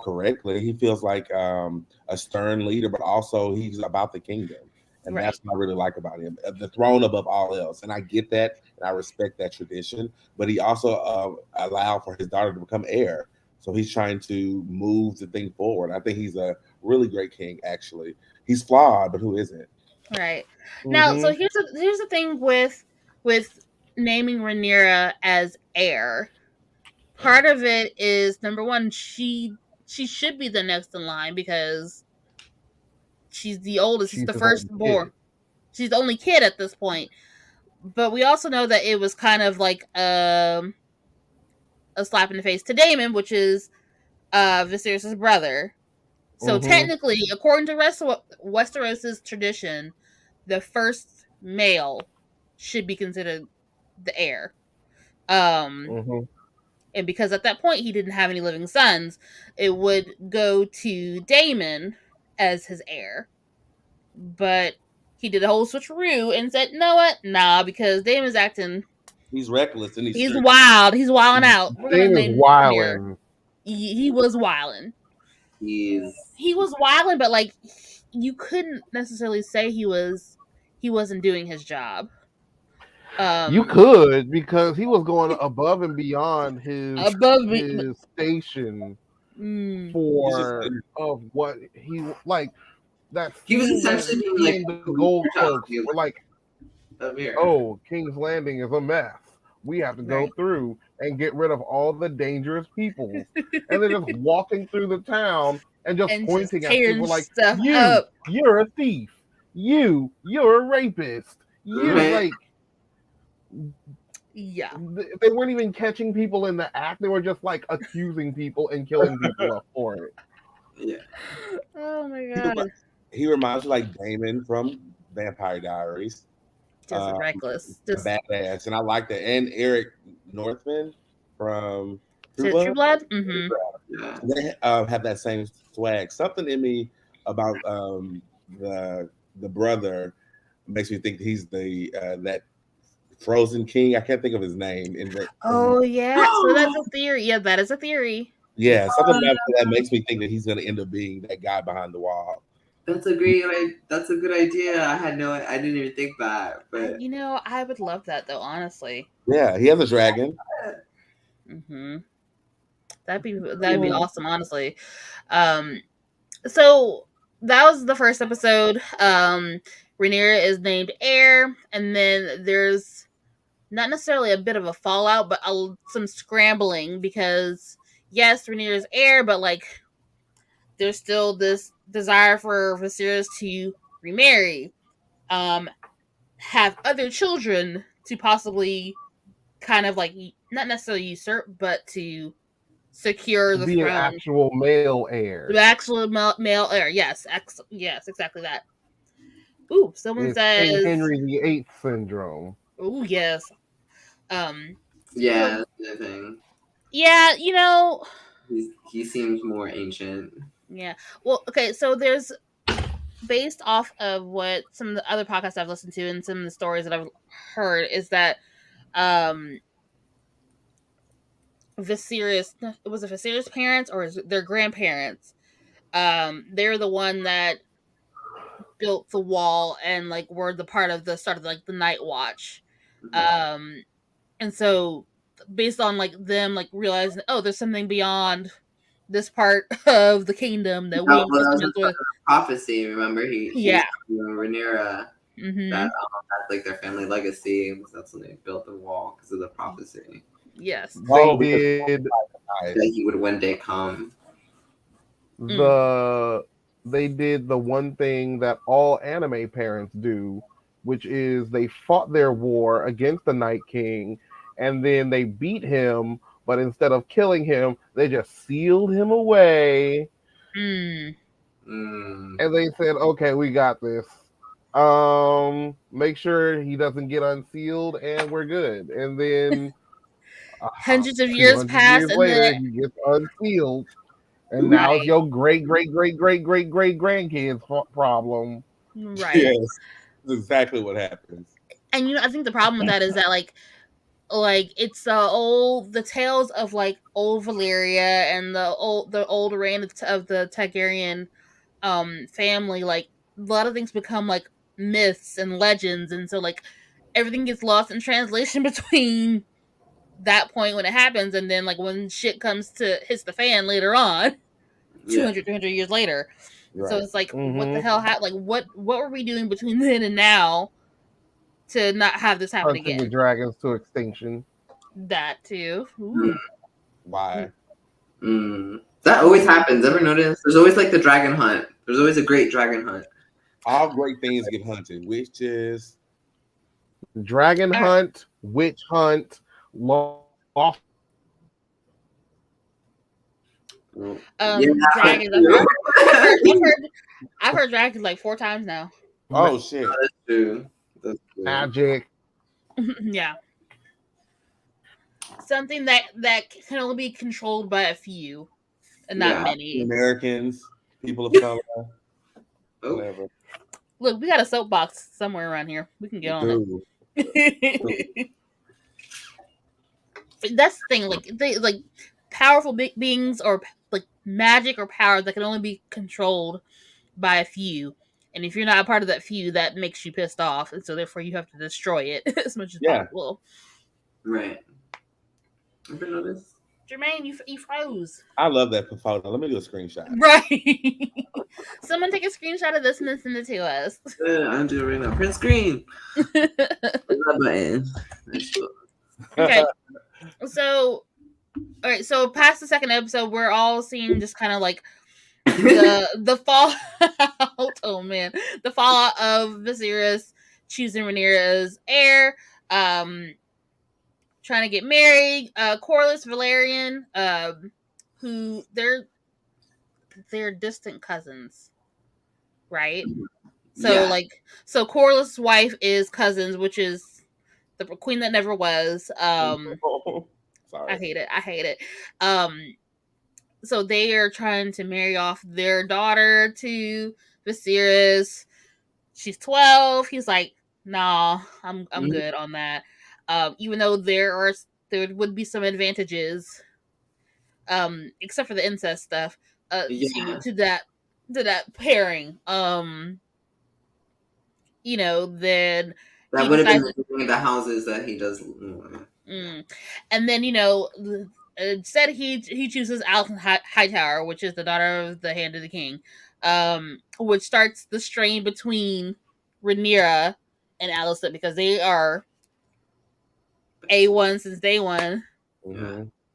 Speaker 2: correctly. He feels like a stern leader, but also he's about the kingdom, and that's what I really like about him. The throne above all else, and I get that, and I respect that tradition. But he also allowed for his daughter to become heir, so he's trying to move the thing forward. I think he's a really great king. Actually, he's flawed, but who isn't?
Speaker 1: Right. Now, so
Speaker 4: Mm-hmm.
Speaker 1: here's the thing with naming Rhaenyra as heir. Part of it is, number one, she should be the next in line because she's the oldest. She's
Speaker 4: She's
Speaker 1: the
Speaker 4: his only
Speaker 1: firstborn.
Speaker 4: kid.
Speaker 1: She's the only kid at this point. But we also know that it was kind of like a slap in the face to Daemon, which is Viserys' brother. So
Speaker 4: Mm-hmm.
Speaker 1: technically, according to Westeros' tradition, the first male should be considered the heir.
Speaker 4: Mm-hmm.
Speaker 1: And because at that point he didn't have any living sons, it would go to Daemon as his heir. But he did a whole switcheroo and said, "No, what? Nah," because Daemon's acting.
Speaker 2: He's reckless and
Speaker 1: He's wild. He's wilding out. We're gonna
Speaker 4: Damon's
Speaker 1: name Rhaenyra.
Speaker 4: wilding.
Speaker 1: He was wilding.
Speaker 3: He's
Speaker 1: He was wilding, but like you couldn't necessarily say he wasn't doing his job.
Speaker 4: You could, because he was going above and beyond
Speaker 1: Above me.
Speaker 4: his station
Speaker 1: Mm,
Speaker 2: He's just
Speaker 4: for of what he like. That
Speaker 3: he was
Speaker 4: scene when
Speaker 3: essentially being
Speaker 4: he
Speaker 3: like
Speaker 4: and the gold cloaks were like,
Speaker 3: Amir.
Speaker 4: "Oh, King's Landing is a mess. We have to go
Speaker 1: right.
Speaker 4: through and get rid of all the dangerous people." And they're just walking through the town and just
Speaker 1: And just
Speaker 4: pointing at
Speaker 1: tearing
Speaker 4: people like,
Speaker 1: stuff
Speaker 4: "You,
Speaker 1: up.
Speaker 4: you're a thief. You're a rapist. You
Speaker 3: Right.
Speaker 4: like."
Speaker 1: Yeah.
Speaker 4: They weren't even catching people in the act. They were just like accusing people and killing people up for it.
Speaker 3: Yeah.
Speaker 1: Oh my god.
Speaker 2: he reminds me like Damon from Vampire Diaries.
Speaker 1: Just reckless.
Speaker 2: A
Speaker 1: Just
Speaker 2: badass, and I like that. And Eric Northman from True
Speaker 1: True
Speaker 2: Blood.
Speaker 1: Blood? Mm-hmm.
Speaker 3: Yeah.
Speaker 2: They have that same swag. Something in me about the brother makes me think he's the that Frozen King. I can't think of his name.
Speaker 1: Oh yeah. So that's a theory. Yeah, that is a theory.
Speaker 2: Yeah, something about that makes me think that he's going to end up being that guy behind the wall.
Speaker 3: That's a good idea. I didn't even think that, but
Speaker 1: I would love that though, honestly.
Speaker 2: Yeah, he has a dragon.
Speaker 1: Mm-hmm. That'd be awesome, honestly. So that was the first episode. Rhaenyra is named heir, and then there's not necessarily a bit of a fallout, but some scrambling because yes, Rhaenyra is heir, but like there's still this desire for Viserys to remarry, have other children to possibly kind of like not necessarily usurp, but to secure the
Speaker 4: Be an
Speaker 1: throne.
Speaker 4: actual male heir.
Speaker 1: The actual male heir. Yes, yes, exactly that. Ooh, someone
Speaker 4: It's
Speaker 1: says
Speaker 4: King Henry VIII syndrome.
Speaker 1: Ooh, yes.
Speaker 3: yeah, that's the thing.
Speaker 1: Yeah,
Speaker 3: he seems more ancient.
Speaker 1: Yeah. Well, okay, so there's based off of what some of the other podcasts I've listened to and some of the stories that I've heard is that Viserys, was it Viserys' parents or their grandparents? They're the one that built the wall and like were the part of the start of like the Night Watch. And so based on like them like realizing, oh, there's something beyond this part of the kingdom that we ain't supposed to mess with.
Speaker 3: Prophecy, remember Rhaenyra.
Speaker 1: Mm-hmm.
Speaker 3: That's like their family legacy. That's when they built the wall because of the prophecy.
Speaker 1: Yes,
Speaker 4: they did
Speaker 3: that he would one day come.
Speaker 4: They did the one thing that all anime parents do, which is they fought their war against the Night King, and then they beat him. But instead of killing him, they just sealed him away. And they said, "Okay, we got this. Make sure he doesn't get unsealed, and we're good." And then
Speaker 1: hundreds of years pass, and
Speaker 4: later,
Speaker 1: then
Speaker 4: he gets unsealed, and now it's your great grandkids' problem.
Speaker 1: Right.
Speaker 2: Yes, that's exactly what happens.
Speaker 1: And I think the problem with that is that like it's the tales of like old Valyria and the old reign of the Targaryen family. Like a lot of things become like myths and legends, and so like everything gets lost in translation between that point when it happens and then like when shit hits the fan later on 200 300 years later. So it's like, what the
Speaker 4: Mhm.
Speaker 1: hell? Like, what were we doing between then and now to not have this happen
Speaker 4: Hunting the
Speaker 1: again?
Speaker 4: dragons to extinction.
Speaker 1: That too. Ooh.
Speaker 2: Why?
Speaker 3: That always happens. Ever notice? There's always like the dragon hunt. There's always a great dragon hunt.
Speaker 2: All great things get hunted. Witches.
Speaker 4: Dragon hunt, witch hunt, lost.
Speaker 1: Dragons. I've heard dragons like 4 times now.
Speaker 2: Oh shit.
Speaker 3: That's true. That's true.
Speaker 4: Magic.
Speaker 1: Yeah. Something that can only be controlled by a few and not many.
Speaker 2: Americans, people of color, whatever.
Speaker 1: Look, we got a soapbox somewhere around here. We can get on it. That's the thing, like powerful beings or like magic or power that can only be controlled by a few. And if you're not a part of that few, that makes you pissed off, and so therefore you have to destroy it as much as possible.
Speaker 3: Right. Ever noticed?
Speaker 1: Jermaine, you froze.
Speaker 2: I love that photo. Let me do a screenshot.
Speaker 1: Right. Someone take a screenshot of this and then send it to us.
Speaker 3: I'm doing it right now. Print screen.
Speaker 1: Okay. So, all right. So past the second episode, we're all seeing just kind of like the fallout. Oh man, the fallout of Viserys choosing Rhaenyra as heir. Trying to get married. Corlys Valerian. Who they're distant cousins, right? So so Corlys' wife is cousins, which is the queen that never was.
Speaker 2: Sorry.
Speaker 1: I hate it. So they are trying to marry off their daughter to Viserys. She's 12. He's like, nah, I'm good on that. Even though there would be some advantages, except for the incest stuff, to that pairing. Then
Speaker 3: that would have been the houses that he does.
Speaker 1: And then instead he chooses Alicent Hightower, which is the daughter of the Hand of the King, which starts the strain between Rhaenyra and Alicent because they are A1 since day one,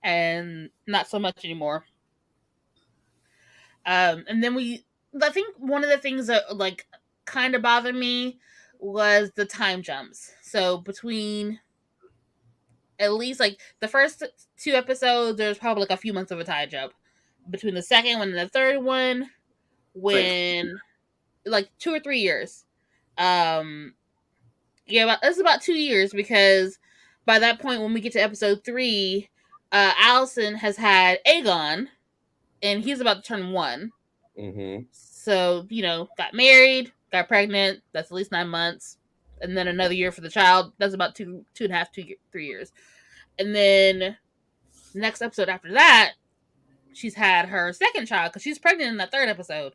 Speaker 1: and not so much anymore. And then I think one of the things that like kind of bothered me was the time jumps. So between at least like the first 2 episodes, there's probably like a few months of a time jump. Between the second one and the third one, when like 2 or 3 years. It's about 2 years because by that point when we get to episode 3, Alicent has had Aegon, and he's about to turn 1. So got married, got pregnant. That's at least 9 months, and then another year for the child. That's about 3 years. And then next episode after that, she's had her second child because she's pregnant in that third episode.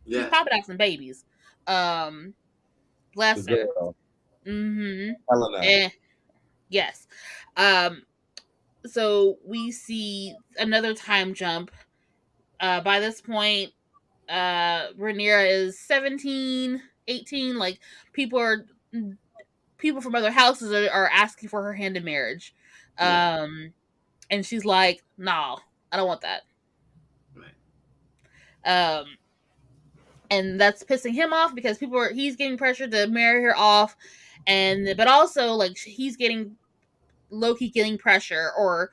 Speaker 1: Yeah. She's popping out some babies. Bless her. Mm-hmm. Yes. So we see another time jump. By this point, Rhaenyra is 17, 18. Like people from other houses are asking for her hand in marriage. And she's like, nah, I don't want that. Right. And that's pissing him off because he's getting pressured to marry her off, but also like he's getting low-key getting pressure, or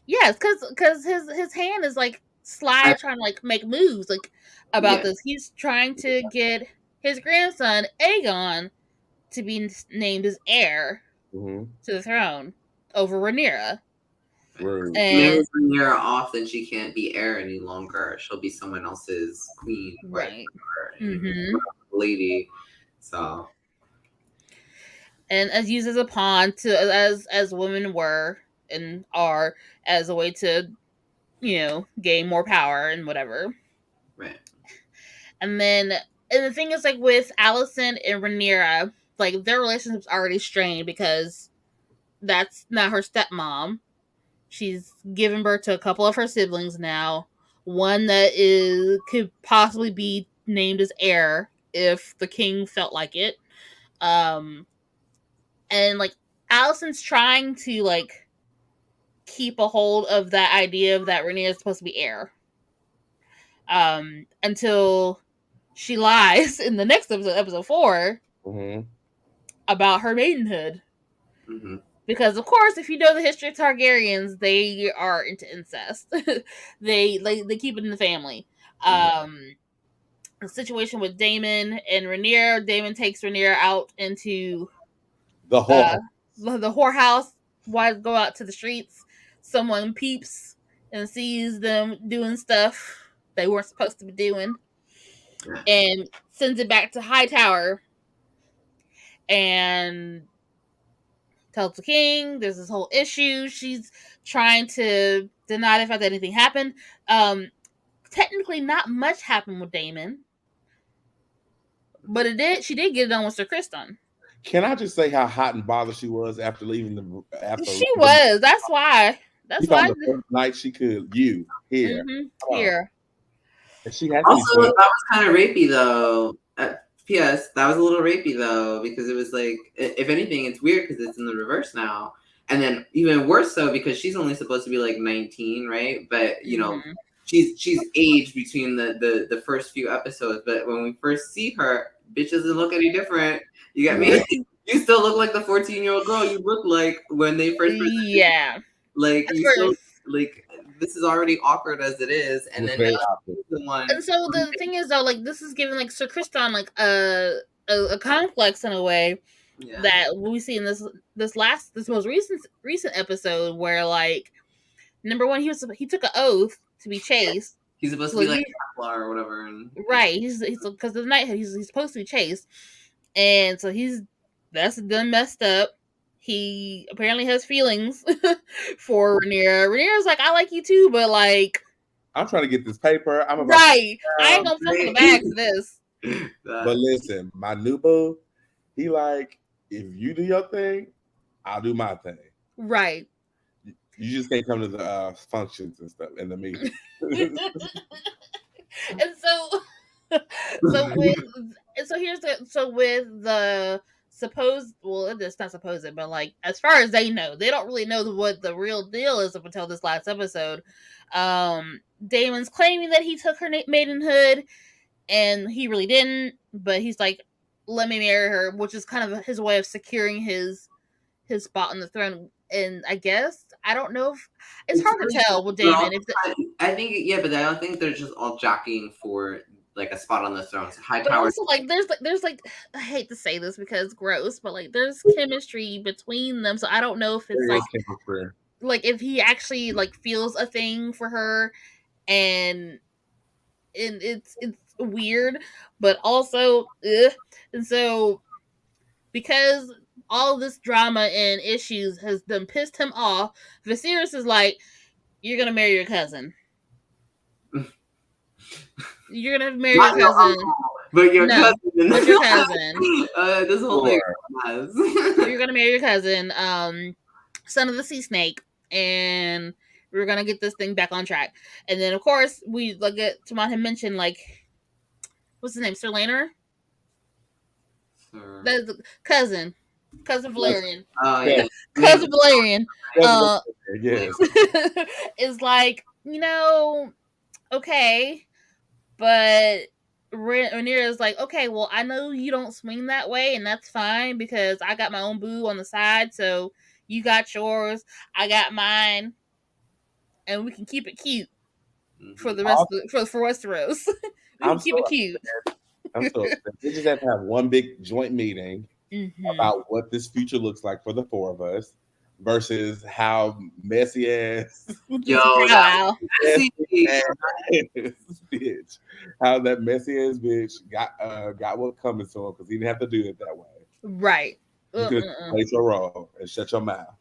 Speaker 1: yes, because his hand is like sly trying to like make moves like about this. He's trying to get his grandson Aegon to be named as heir to the throne over Rhaenyra.
Speaker 3: And Rhaenyra off, then she can't be heir any longer. She'll be someone else's queen,
Speaker 1: right?
Speaker 3: Lady. So,
Speaker 1: and as used as a pawn as women were and are, as a way to gain more power and whatever.
Speaker 3: Right.
Speaker 1: And the thing is, like with Alicent and Rhaenyra, like their relationship's already strained because that's not her stepmom. She's given birth to a couple of her siblings now, one that could possibly be named as heir if the king felt like it. And like Allison's trying to like keep a hold of that idea of that Rhaenyra is supposed to be heir. Until she lies in the next episode 4, about her maidenhood. Because of course, if you know the history of Targaryens, they are into incest. they keep it in the family. The situation with Daemon and Rhaenyra. Daemon takes Rhaenyra out into
Speaker 2: the
Speaker 1: whorehouse. Wives go out to the streets. Someone peeps and sees them doing stuff they weren't supposed to be doing, and sends it back to Hightower and tells the king there's this whole issue. She's trying to deny the fact that anything happened. Technically, not much happened with Daemon, but she did get it done with Sir Criston.
Speaker 2: Can I just say how hot and bothered she was after leaving the?
Speaker 1: She was. That's why. That's why.
Speaker 2: The first night she could. Here.
Speaker 1: Here.
Speaker 2: And she had
Speaker 3: also, that was kind of rapey though. P.S. That was a little rapey though, because it was like, if anything, it's weird because it's in the reverse now, and then even worse so because she's only supposed to be like 19, right? But you know, she's aged between the first few episodes. But when we first see her, bitch doesn't look any different. You get me? You still look like the 14-year-old girl you looked like when they first.
Speaker 1: Yeah.
Speaker 3: Like you still like. This is already awkward as it is, and then
Speaker 1: the one. And so the thing is though, like this is giving like Sir Criston like a complex in a way that we see in this most recent episode where like number one he took an oath to be chaste.
Speaker 3: He's supposed to be like Templar or whatever,
Speaker 1: right? He's because of the Knighthead he's supposed to be chaste, and so that's done messed up. He apparently has feelings for Rhaenyra. Rhaenyra's like, I like you too, but like,
Speaker 2: I'm trying to get this paper. I'm about
Speaker 1: right. I ain't gonna fuck in the bag for this.
Speaker 2: But listen, my new boo, he like, if you do your thing, I'll do my thing.
Speaker 1: Right.
Speaker 2: You just can't come to the functions and stuff in the meeting.
Speaker 1: And with the supposed, well, it's not supposed, but like as far as they know, they don't really know what the real deal is up until this last episode. Daemon's claiming that he took her maidenhood, and he really didn't. But he's like, "Let me marry her," which is kind of his way of securing his spot on the throne. And I guess I don't know if it's hard to tell with Daemon.
Speaker 3: I think but I don't think they're just all jockeying for like a spot on the throne. So
Speaker 1: but also like there's like I hate to say this because it's gross, but like there's chemistry between them. So I don't know if it's like if he actually like feels a thing for her, and it's weird, but also and so because all this drama and issues has done pissed him off, Viserys is like, you're gonna marry your cousin. You're gonna marry your cousin.
Speaker 3: But your cousin.
Speaker 1: But your cousin.
Speaker 3: This whole thing.
Speaker 1: You're gonna marry your cousin, son of the sea snake, and we're gonna get this thing back on track. And then of course we like Tamon had mentioned like what's his name? Sir Lanner? That's the cousin Valerian.
Speaker 3: Oh yeah.
Speaker 1: Cousin Valerian. Yes. Is like, okay, but Rhaenyra is like, okay, well, I know you don't swing that way, and that's fine because I got my own boo on the side, so you got yours, I got mine, and we can keep it cute for the rest for Westeros. We can keep it cute.
Speaker 2: I'm so upset. We just have to have one big joint meeting about what this future looks like for the four of us versus how messy ass
Speaker 1: wow.
Speaker 2: bitch. How that messy ass bitch got what coming to him because he didn't have to do it that way.
Speaker 1: Right.
Speaker 2: You could play your role and shut your mouth.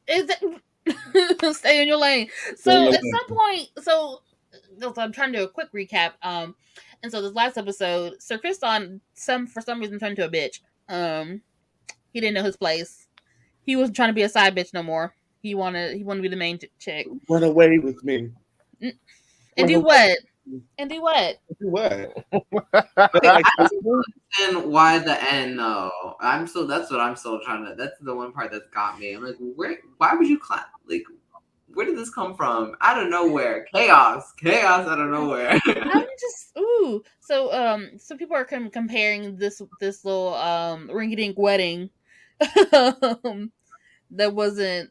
Speaker 1: Stay in your lane. So at some point, so I'm trying to do a quick recap. And so this last episode, Sir Criston for some reason turned into a bitch. He didn't know his place. He wasn't trying to be a side bitch no more. He wanted to be the main chick.
Speaker 2: Run away with me.
Speaker 1: And do what? And do what?
Speaker 2: Do what?
Speaker 3: I just don't understand why the end though. That's what I'm still trying to. That's the one part that's got me. I'm like, why would you clap? Like, where did this come from? Out of nowhere, chaos out of nowhere.
Speaker 1: I'm just So people are comparing this little rinky-dink wedding that wasn't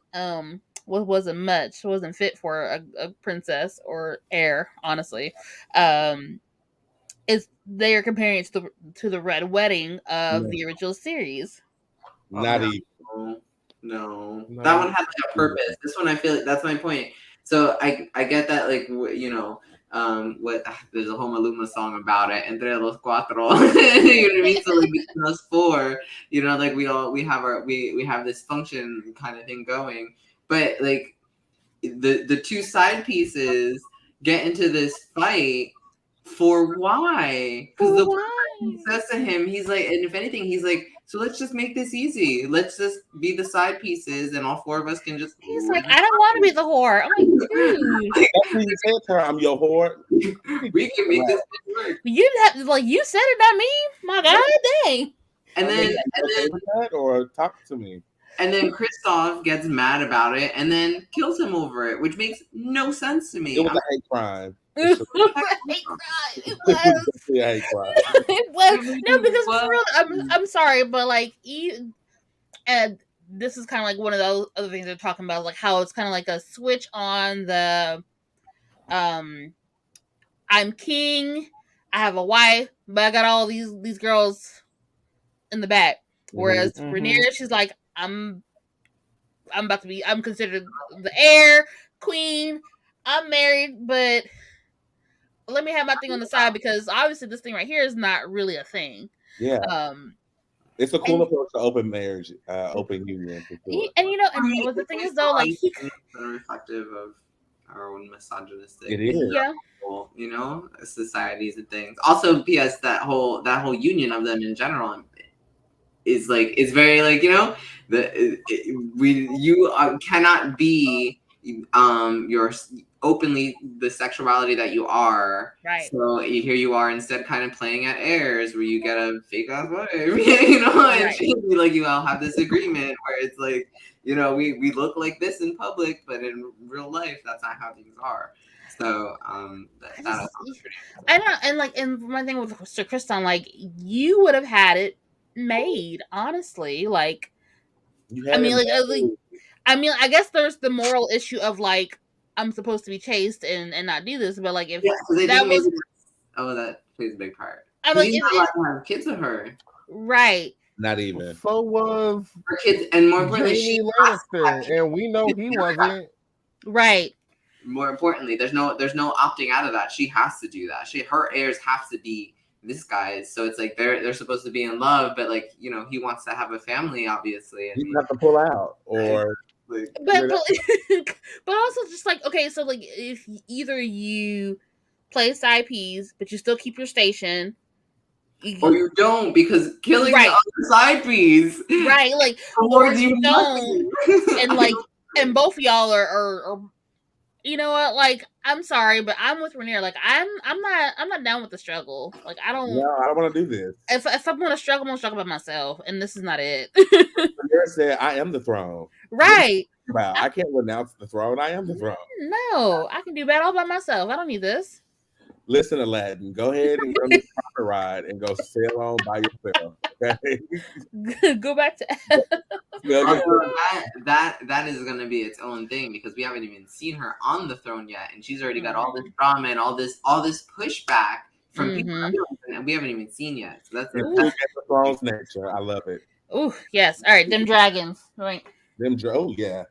Speaker 1: much, wasn't fit for a princess or heir. Honestly, they are comparing it to the red wedding of the original series.
Speaker 2: Not even.
Speaker 3: No, that one had like a purpose. This one, I feel like that's my point. So I get that, like, you know, there's a whole Maluma song about it, entre los cuatro. You know what I mean? So like between us four, you know, like we have this function kind of thing going, but like the two side pieces get into this fight for why? Because the he says to him, he's like, and if anything, he's like, so let's just make this easy. Let's just be the side pieces, and all four of us can just.
Speaker 1: He's like, I don't want to be the whore. I'm like, dude.
Speaker 2: That's what you said to her. I'm your whore.
Speaker 3: We can make this work.
Speaker 1: You said it, not me. My God, dang.
Speaker 3: And then
Speaker 2: or talk to me.
Speaker 3: And then Kristoff gets mad about it and then kills him over it, which makes no sense to me.
Speaker 2: It was a hate crime.
Speaker 1: It was a hate crime. It was. No, because for real, I'm sorry, but like and this is kind of like one of those other things they're talking about, like how it's kind of like a switch on the I'm king, I have a wife, but I got all these girls in the back. Whereas Rhaenyra, she's like, I'm considered the heir, queen, I'm married, but let me have my thing on the side because obviously this thing right here is not really a thing.
Speaker 2: Yeah. It's a cool approach to open marriage, open union.
Speaker 1: And you know, and the thing is though, like he
Speaker 3: reflective of our own misogynistic.
Speaker 2: It is.
Speaker 1: Yeah.
Speaker 3: You know, societies and things. Also, P.S. that whole union of them in general is like, it's very like, you know, you cannot be your openly the sexuality that you are,
Speaker 1: right?
Speaker 3: So here you are instead kind of playing at heirs where you get a fake ass wife, you know, and right. Like you all have this agreement where it's like, you know, we look like this in public, but in real life that's not how things are. So
Speaker 1: I know, and like, and my thing with Sir Kriston, like you would have had it made, honestly. Like, I mean, I guess there's the moral issue of like I'm supposed to be chaste and not do this, but like if that was
Speaker 3: that plays a big part.
Speaker 1: I'm like,
Speaker 3: he's not allowed to have kids with her,
Speaker 1: right?
Speaker 2: Not even.
Speaker 4: So was
Speaker 3: her kids, and more importantly,
Speaker 4: Jamie Lannister, and we know he wasn't.
Speaker 1: Right.
Speaker 3: More importantly, there's no opting out of that. She has to do that. Her heirs have to be this guy's. So it's like they're supposed to be in love, but like, you know, he wants to have a family, obviously. And
Speaker 2: you have to pull out, or
Speaker 1: but also just like, okay, so like if either you play side piece, but you still keep your station,
Speaker 3: or you don't, because killing the other side piece,
Speaker 1: right? Like, or you don't, and like, and both of y'all are you know what? Like, I'm sorry, but I'm with Rhaenyra. Like, I'm not down with the struggle. Like, I don't
Speaker 2: want to do this.
Speaker 1: If I'm gonna struggle, I'm gonna struggle by myself, and this is not it.
Speaker 2: Rhaenyra said, "I am the throne."
Speaker 1: Right.
Speaker 2: I can't renounce the throne. I am the throne.
Speaker 1: No, I can do that all by myself. I don't need this.
Speaker 2: Listen, Aladdin, go ahead and go on the proper ride and go sail on by yourself. Okay?
Speaker 1: Go back to
Speaker 3: that is going to be its own thing, because we haven't even seen her on the throne yet, and she's already got all this drama and all this pushback from people that we haven't even seen yet. So that's
Speaker 2: the throne's nature. I love it.
Speaker 1: Oh yes, all right, them dragons, right?
Speaker 2: Yeah.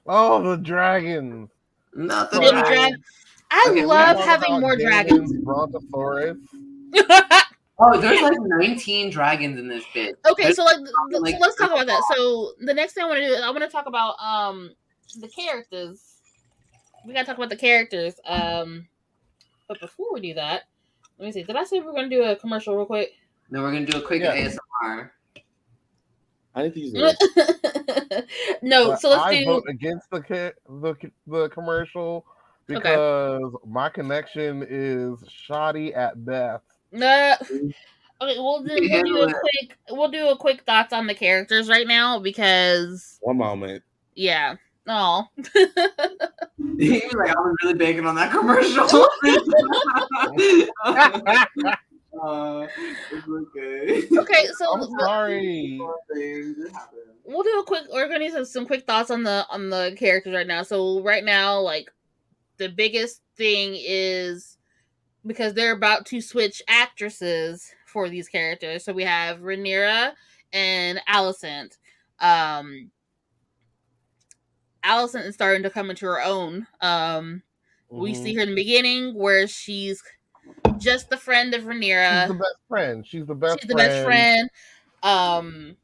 Speaker 4: Oh, the dragons.
Speaker 3: Not the dragons.
Speaker 1: I love having more dragons.
Speaker 4: Brontosaurus.
Speaker 3: Oh, there's like 19 dragons in this bit.
Speaker 1: Okay, so like let's talk about that. So the next thing I want to do is I want to talk about the characters. We gotta talk about the characters. But before we do that, let me see. Did I say we're gonna do a commercial real quick?
Speaker 3: No, we're gonna do a quick ASMR.
Speaker 2: I need to use it.
Speaker 1: No, so let's do.
Speaker 4: Vote against the commercial because my connection is shoddy at best.
Speaker 1: Okay, we'll do a quick thoughts on the characters right now because
Speaker 2: one moment.
Speaker 1: Yeah. Oh.
Speaker 3: He was like, I was really banking on that commercial. It's okay.
Speaker 1: Okay, so
Speaker 4: I'm sorry.
Speaker 1: We'll do a quick. We're gonna do some quick thoughts on the characters right now. So right now, like the biggest thing is because they're about to switch actresses for these characters. So we have Rhaenyra and Alicent. Alicent is starting to come into her own. We see her in the beginning where she's just the friend of Rhaenyra.
Speaker 4: She's the best friend. She's the best friend.
Speaker 1: And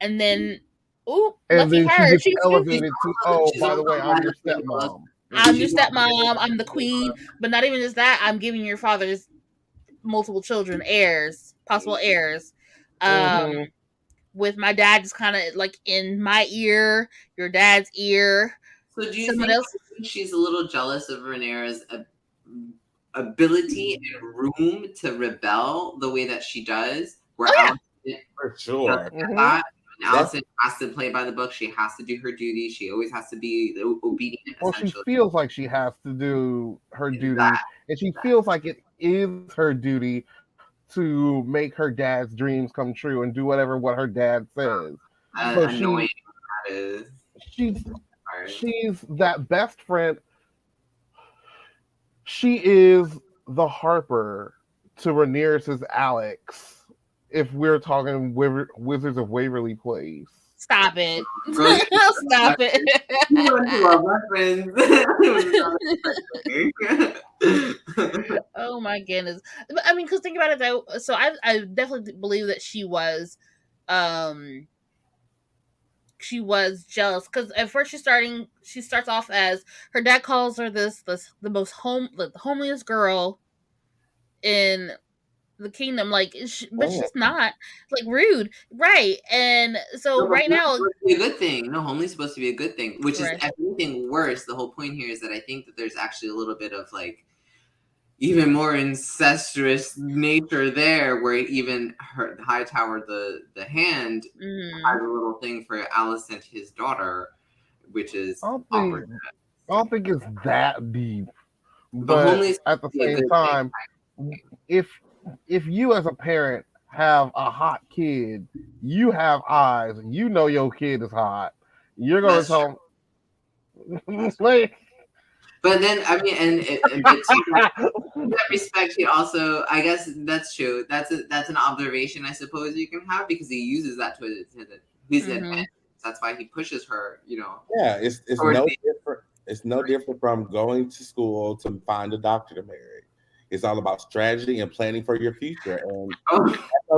Speaker 1: then,
Speaker 4: and
Speaker 1: lucky
Speaker 4: then
Speaker 1: her.
Speaker 4: she gets elevated to, oh, by the way, I'm your stepmom.
Speaker 1: I'm your stepmom. I'm the queen. But not even just that. I'm giving your father's multiple children heirs, possible heirs. With my dad just kind of like in my ear, your dad's ear.
Speaker 3: So do you think she's a little jealous of Rhaenyra's ability and room to rebel the way that she does? Where Alicent,
Speaker 2: for sure.
Speaker 3: Alicent has to play by the book. She has to do her duty. She always has to be obedient.
Speaker 4: Well, she feels like she has to do her duty, and she feels like it is her duty to make her dad's dreams come true and do what her dad says. So
Speaker 3: annoying that is.
Speaker 4: She's that best friend. She is the Harper to Rhaenyra's Alex. If we're talking Wizards of Waverly Place.
Speaker 1: Stop it. Stop it. Oh my goodness. I mean, because think about it though. So I definitely believe that she was jealous because at first she starts off as her dad calls her the homeliest girl in the kingdom, like, but she's not, like, rude, right? And so right now,
Speaker 3: it's supposed to be a good thing. No, homely is supposed to be a good thing, which is everything worse. The whole point here is that I think that there's actually a little bit of like even more incestuous nature there, where even her Hightower, the hand, has a little thing for Alicent, his daughter, which is
Speaker 4: I don't think it's that deep, but at the same time, if you as a parent have a hot kid, you have eyes, you know your kid is hot. You're going to tell them.
Speaker 3: But then, I mean, and in that respect, he also, I guess that's true. That's an observation, I suppose, you can have, because he uses that to his advantage. That's why he pushes her, you know.
Speaker 2: Yeah, it's no different. It's no different from going to school to find a doctor to marry. It's all about strategy and planning for your future. And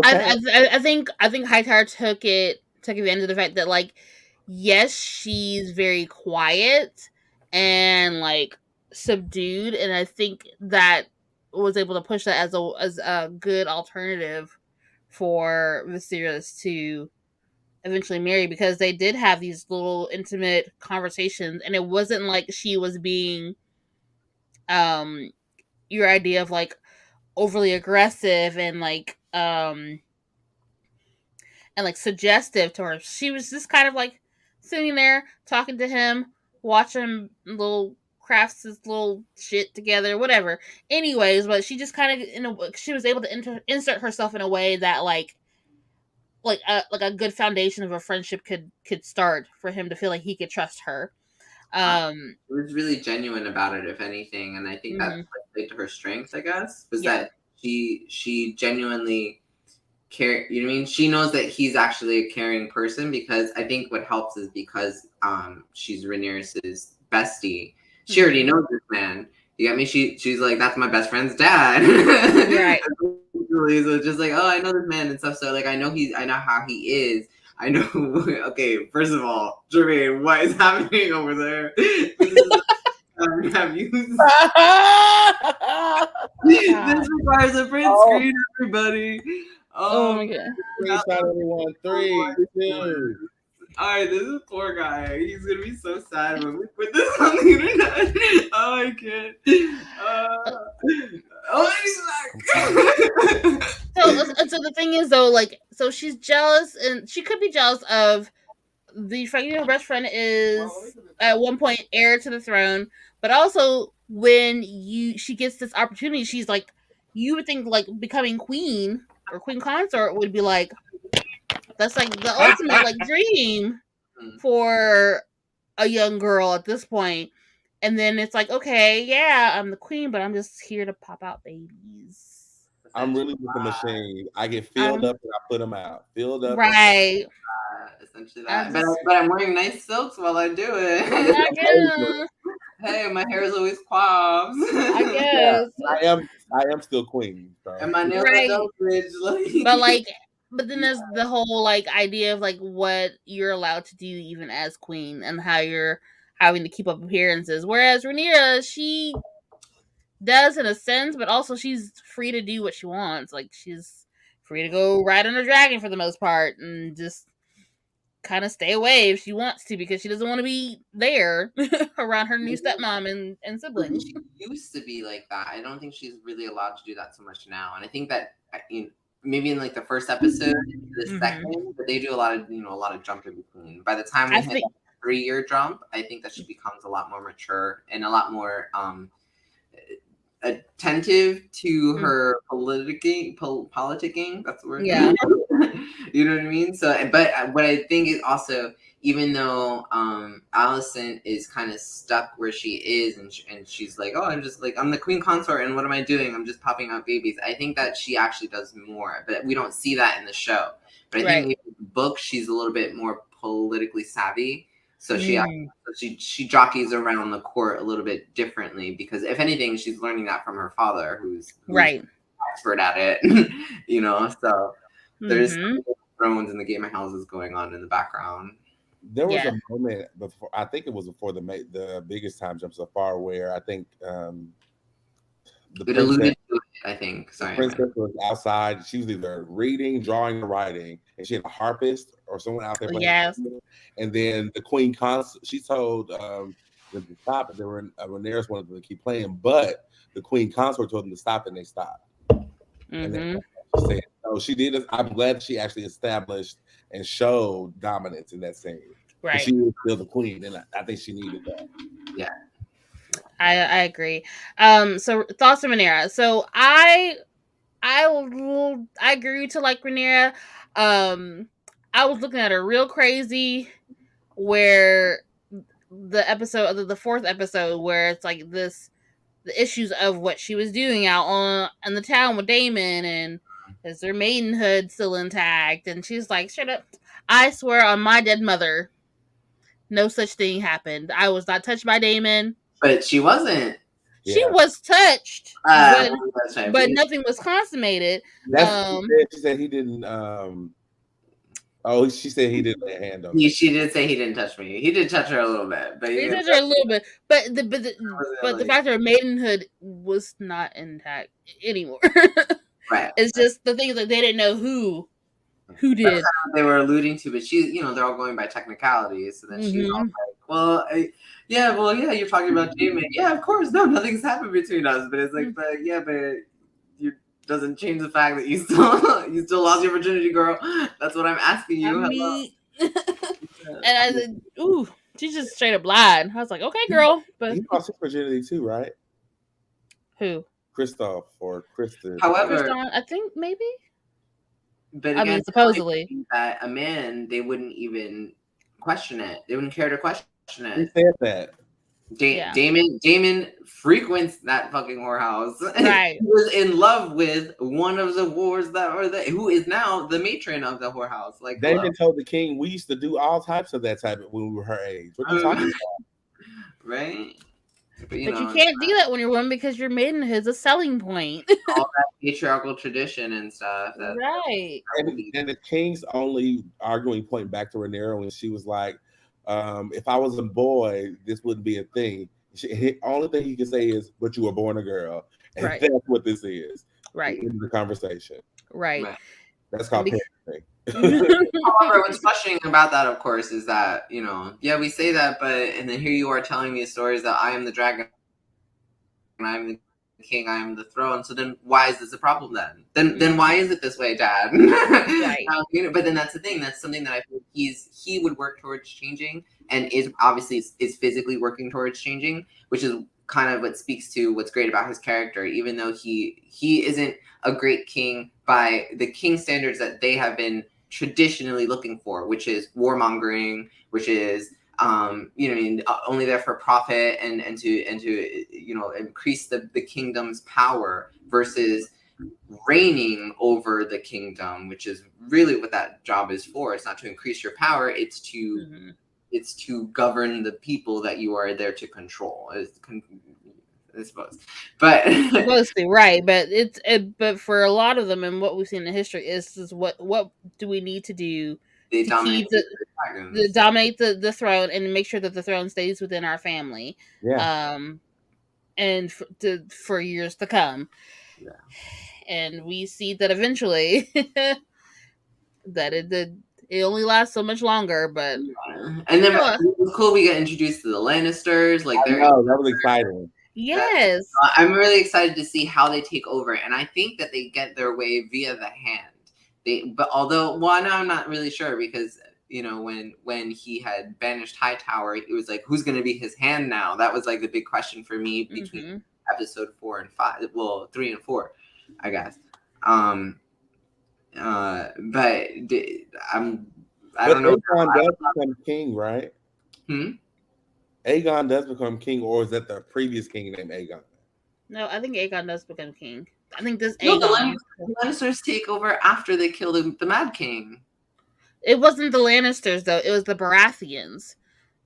Speaker 1: I think Hightower took advantage of the fact that, like, yes, she's very quiet and like subdued, and I think that was able to push that as a good alternative for Viserys to eventually marry, because they did have these little intimate conversations, and it wasn't like she was being your idea of like overly aggressive and like suggestive to her. She was just kind of like sitting there talking to him, watching little crafts his little shit together, whatever. Anyways, but she just kind of she was able to insert herself in a way that like a good foundation of a friendship could start for him to feel like he could trust her.
Speaker 3: It was really genuine about it, if anything, and I think that played to her strength, I guess, was that she genuinely care. You know what I mean? She knows that he's actually a caring person, because I think what helps is because she's Rhaenyra's bestie. She already knows this man. You got me? She's like, that's my best friend's dad. Right. So just like, oh, I know this man and stuff. So like, I know how he is. I know. Okay, first of all, Jermaine, what is happening over there? Have you? This requires a print screen, everybody.
Speaker 1: Oh my god!
Speaker 2: Everyone, 3, 2.
Speaker 3: Alright, this is poor guy. He's gonna be so sad when we put this on the internet. Oh, I can't. He's back.
Speaker 1: So the thing is though, like, so she's jealous, and she could be jealous of the fact, her best friend is at one point heir to the throne, but also when she gets this opportunity, she's like, you would think like becoming queen or queen consort would be like, that's like the ultimate like dream for a young girl at this point. And then it's like, okay, yeah, I'm the queen, but I'm just here to pop out babies.
Speaker 2: I'm really with the machine. I get filled up and I put them out. Filled up.
Speaker 1: Right.
Speaker 3: Essentially that. But I'm wearing nice silks while I do it. Hey, my hair is always quaffs.
Speaker 1: I guess.
Speaker 2: Yeah, I am still queen. So.
Speaker 3: And my nails are
Speaker 1: double-edged. But then there's the whole like idea of like what you're allowed to do even as queen, and how you're having to keep up appearances. Whereas Rhaenyra, she does in a sense, but also she's free to do what she wants. Like, she's free to go ride on a dragon for the most part, and just kind of stay away if she wants to, because she doesn't want to be there around her new stepmom and siblings.
Speaker 3: She used to be like that. I don't think she's really allowed to do that so much now. And I think that maybe in like the first episode, the second, but they do a lot of jumping between. By the time we hit that 3-year jump, I think that she becomes a lot more mature and a lot more attentive to her politicking. That's the word.
Speaker 1: Yeah.
Speaker 3: You know what I mean? So, but what I think is also, even though Alicent is kind of stuck where she is, and she's like, oh, I'm the queen consort, and what am I doing? I'm just popping out babies. I think that she actually does more, but we don't see that in the show. But I think maybe in the book, she's a little bit more politically savvy. So she jockeys around the court a little bit differently, because if anything, she's learning that from her father, who's expert at it. So there's thrones and the game of houses going on in the background.
Speaker 2: There was a moment before, I think it was before the biggest time jump so far, where I think the princess was outside. She was either reading, drawing, or writing, and she had a harpist or someone out there playing.
Speaker 1: Yes.
Speaker 2: And then the queen consort, she told them to stop, and Rhaenyra wanted them to keep playing, but the queen consort told them to stop, and they stopped. And then she said, "No, she did. I'm glad she actually established and showed dominance in that scene.
Speaker 1: Right.
Speaker 2: She was still the queen, and I think she needed that."
Speaker 3: Yeah.
Speaker 1: I agree. So thoughts on Rhaenyra. So I agree to like Rhaenyra. I was looking at her real crazy, where the fourth episode, where it's like the issues of what she was doing out in the town with Daemon, and is their maidenhood still intact? And she's like, straight up, I swear on my dead mother, no such thing happened. I was not touched by Daemon.
Speaker 3: But she wasn't.
Speaker 1: She was touched, but nothing was consummated.
Speaker 2: She said he didn't. She said he didn't lay a hand on me.
Speaker 3: She did say he didn't touch me. He did touch her a little bit, but
Speaker 1: he touched her a little bit. But the fact that her maidenhood was not intact anymore.
Speaker 3: Right.
Speaker 1: It's just the thing is that they didn't know who did.
Speaker 3: That's what they were alluding to, but she, they're all going by technicalities. So then she's all like, well, you're talking about Daemon. Yeah, of course. No, nothing's happened between us. But it's like, but you doesn't change the fact that you still lost your virginity, girl. That's what I'm asking you.
Speaker 1: And I said, ooh, she's just straight up lied. I was like, okay, girl. But
Speaker 2: he lost his virginity too, right?
Speaker 1: Who?
Speaker 2: Kristoff or Kristen.
Speaker 3: However,
Speaker 1: I think maybe.
Speaker 3: But again,
Speaker 1: I mean, supposedly
Speaker 3: that a man, they wouldn't even question it. They wouldn't care to question it.
Speaker 2: He said that.
Speaker 3: Daemon frequents that fucking whorehouse.
Speaker 1: Right.
Speaker 3: He was in love with one of the whores who is now the matron of the whorehouse. Like,
Speaker 2: Daemon told the king, we used to do all types of that type of when we were her age. What are you talking about?
Speaker 3: Right. But
Speaker 1: you can't do that when you're woman, because your maidenhood is a selling point.
Speaker 3: All that patriarchal tradition and stuff.
Speaker 1: Right.
Speaker 2: And the king's only arguing point back to Rhaenyra when she was like, if I was a boy, this wouldn't be a thing. The only thing he can say is, but you were born a girl. And that's what this is.
Speaker 1: Right.
Speaker 2: In the conversation.
Speaker 1: Right.
Speaker 2: That's called parenting.
Speaker 3: However, what's frustrating about that, of course, is that, yeah, we say that, and then here you are telling me stories that I am the dragon, I'm the king, I am the throne. So then why is this a problem then? Then why is it this way, Dad?
Speaker 1: Right.
Speaker 3: But then that's the thing. That's something that I think he would work towards changing, and is obviously is physically working towards changing, which is kind of what speaks to what's great about his character. Even though he isn't a great king by the king standards that they have been traditionally looking for, which is warmongering, which is only there for profit and to increase the kingdom's power versus reigning over the kingdom, which is really what that job is for. It's not to increase your power, it's to govern the people that you are there to control. I suppose, but
Speaker 1: mostly right. But but for a lot of them, and what we've seen in history is what do we need to do
Speaker 3: they
Speaker 1: to
Speaker 3: dominate
Speaker 1: keep dominate the throne and make sure that the throne stays within our family, and for years to come.
Speaker 3: Yeah.
Speaker 1: And we see that eventually that it only lasts so much longer, but
Speaker 3: and then it was cool we get introduced to the Lannisters. Like
Speaker 2: that was exciting.
Speaker 1: Yes.
Speaker 3: I'm really excited to see how they take over, and I think that they get their way via the hand. But although I'm not really sure, because when he had banished Hightower, it was like, who's going to be his hand now? That was like the big question for me between episode 4 and 5. Well, 3 and 4, I guess. But I don't know.
Speaker 2: Aegon does become king, right? Aegon does become king, or is that the previous king named Aegon?
Speaker 1: No, I think Aegon does become king. I think this
Speaker 3: Aegon. The Lannisters take over after they kill the Mad King.
Speaker 1: It wasn't the Lannisters, though. It was the Baratheons.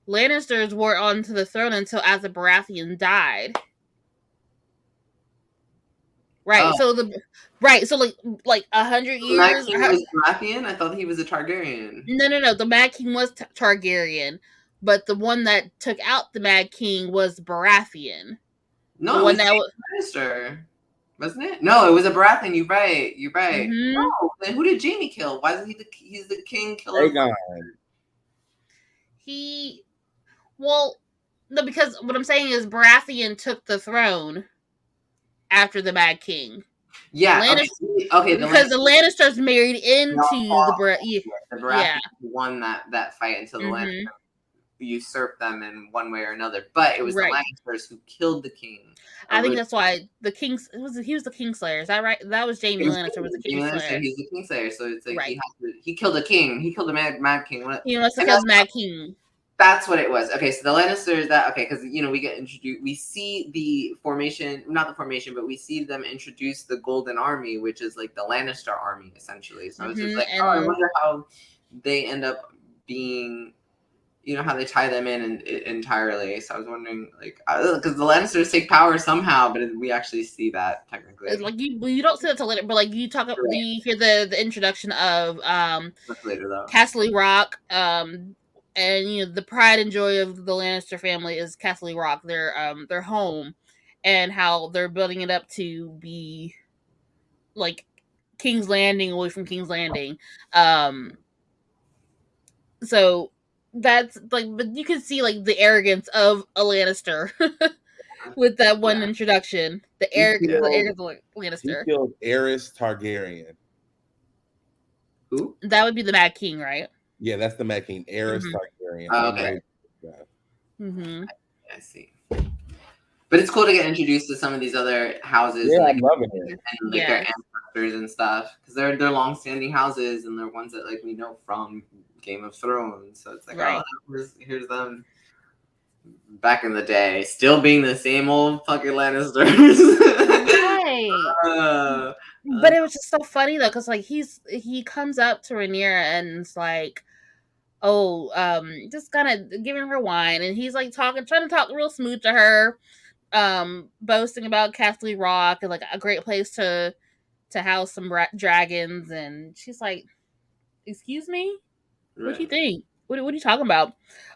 Speaker 1: Lannisters were onto the throne until after Baratheon died. Right. So like 100 years.
Speaker 3: The Mad King was Baratheon? I thought he was a Targaryen.
Speaker 1: No. The Mad King was Targaryen, but the one that took out the Mad King was Baratheon.
Speaker 3: No, the one that was Lannister, wasn't it? No, it was a Baratheon. You're right. No, then who did Jaime kill? Why isn't he's the king killer?
Speaker 2: Aegon.
Speaker 1: No, because what I'm saying is Baratheon took the throne after the Mad King.
Speaker 3: Yeah. Okay.
Speaker 1: Because the Lannisters married into the
Speaker 3: Baratheon won that fight until the Lannisters usurped them in one way or another. But it was the Lannisters who killed the king.
Speaker 1: I think that's why the King's he was the Kingslayer. Is that right? That was Jaime Lannister was the Kingslayer.
Speaker 3: He's the Kingslayer, so it's like he killed a king. He killed the Mad King.
Speaker 1: He must have killed the Mad King.
Speaker 3: That's what it was. Okay, so the Lannisters, because we get introduced, we see the formation, not the formation, but we see them introduce the Golden Army, which is like the Lannister army essentially. So it's just like, I wonder how they end up being, how they tie them in entirely. So I was wondering, like, because the Lannisters take power somehow, but we actually see that technically.
Speaker 1: It's like you don't see that till later, but like you hear the introduction of
Speaker 3: later, though.
Speaker 1: Castle Rock, and the pride and joy of the Lannister family is Castle Rock, their home, and how they're building it up to be like King's Landing away from King's Landing. So that's like, but you can see like the arrogance of a Lannister with that one introduction. The arrogance of Lannister.
Speaker 2: He killed Aerys Targaryen.
Speaker 3: Who?
Speaker 1: That would be the Mad King, right?
Speaker 2: Yeah, that's the Mad King, Aerys Targaryen.
Speaker 3: Okay. I see. But it's cool to get introduced to some of these other houses.
Speaker 2: Yeah, I'm loving it.
Speaker 3: And their ancestors and stuff, because they're long-standing houses, and they're ones that we know from Game of Thrones. So it's like, here's them back in the day, still being the same old fucking Lannisters.
Speaker 1: Right. But it was just so funny though, because he comes up to Rhaenyra and it's like, just kind of giving her wine, and he's like trying to talk real smooth to her, boasting about Castle Rock and like a great place to house some dragons, and she's like, "Excuse me, what do you think? What are you talking about?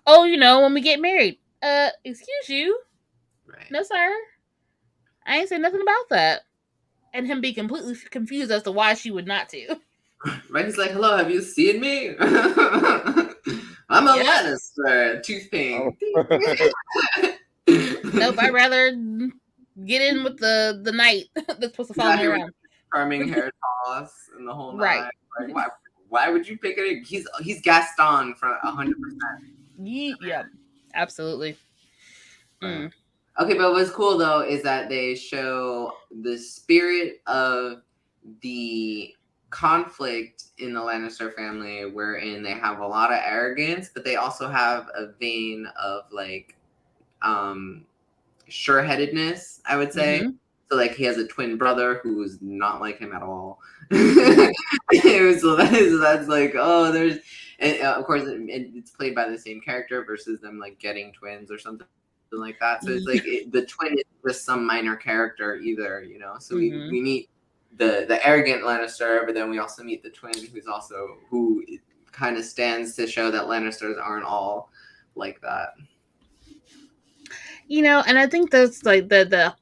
Speaker 1: Oh, when we get married. Excuse you? Right. No, sir. I ain't saying nothing about that." And him be completely confused as to why she would not to.
Speaker 3: Right? He's like, hello, have you seen me? I'm a Lannister. Toothpaste.
Speaker 1: Nope, I'd rather get in with the knight that's supposed to follow me around.
Speaker 3: Charming hair toss and the whole night. Like, why would you pick it? He's Gaston for 100%.
Speaker 1: Yeah, absolutely.
Speaker 3: Okay, but what's cool though is that they show the spirit of the conflict in the Lannister family, wherein they have a lot of arrogance, but they also have a vein of like sure-headedness, I would say.
Speaker 1: Mm-hmm.
Speaker 3: So like he has a twin brother who's not like him at all. So that's like, oh, there's, and of course it's played by the same character versus them like getting twins or something like that. So it's like the twin is just some minor character either, you know. So we meet the arrogant Lannister, but then we also meet the twin who kind of stands to show that Lannisters aren't all like that.
Speaker 1: You know, and I think that's like the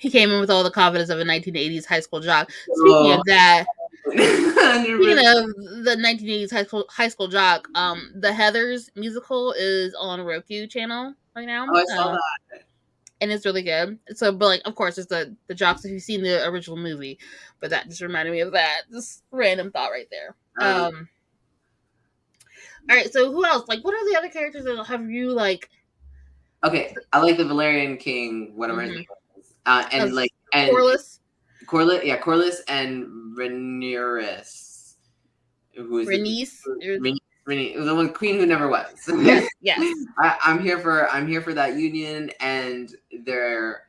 Speaker 1: he came in with all the confidence of a 1980s high school jock. Speaking of that, speaking of the 1980s high school jock, the Heathers musical is on Roku channel right now.
Speaker 3: Oh, I saw that.
Speaker 1: And it's really good. So, but like, of course, it's the jocks if you've seen the original movie. But that just reminded me of that. Just random thought right there. All right, so who else? Like, what are the other characters that have you like?
Speaker 3: Okay, I like the Valerian King, whatever his name is, and like and
Speaker 1: Corlys.
Speaker 3: Corlys and Rhaenyra, who is the one queen who never was.
Speaker 1: Yes.
Speaker 3: I'm here for that union and their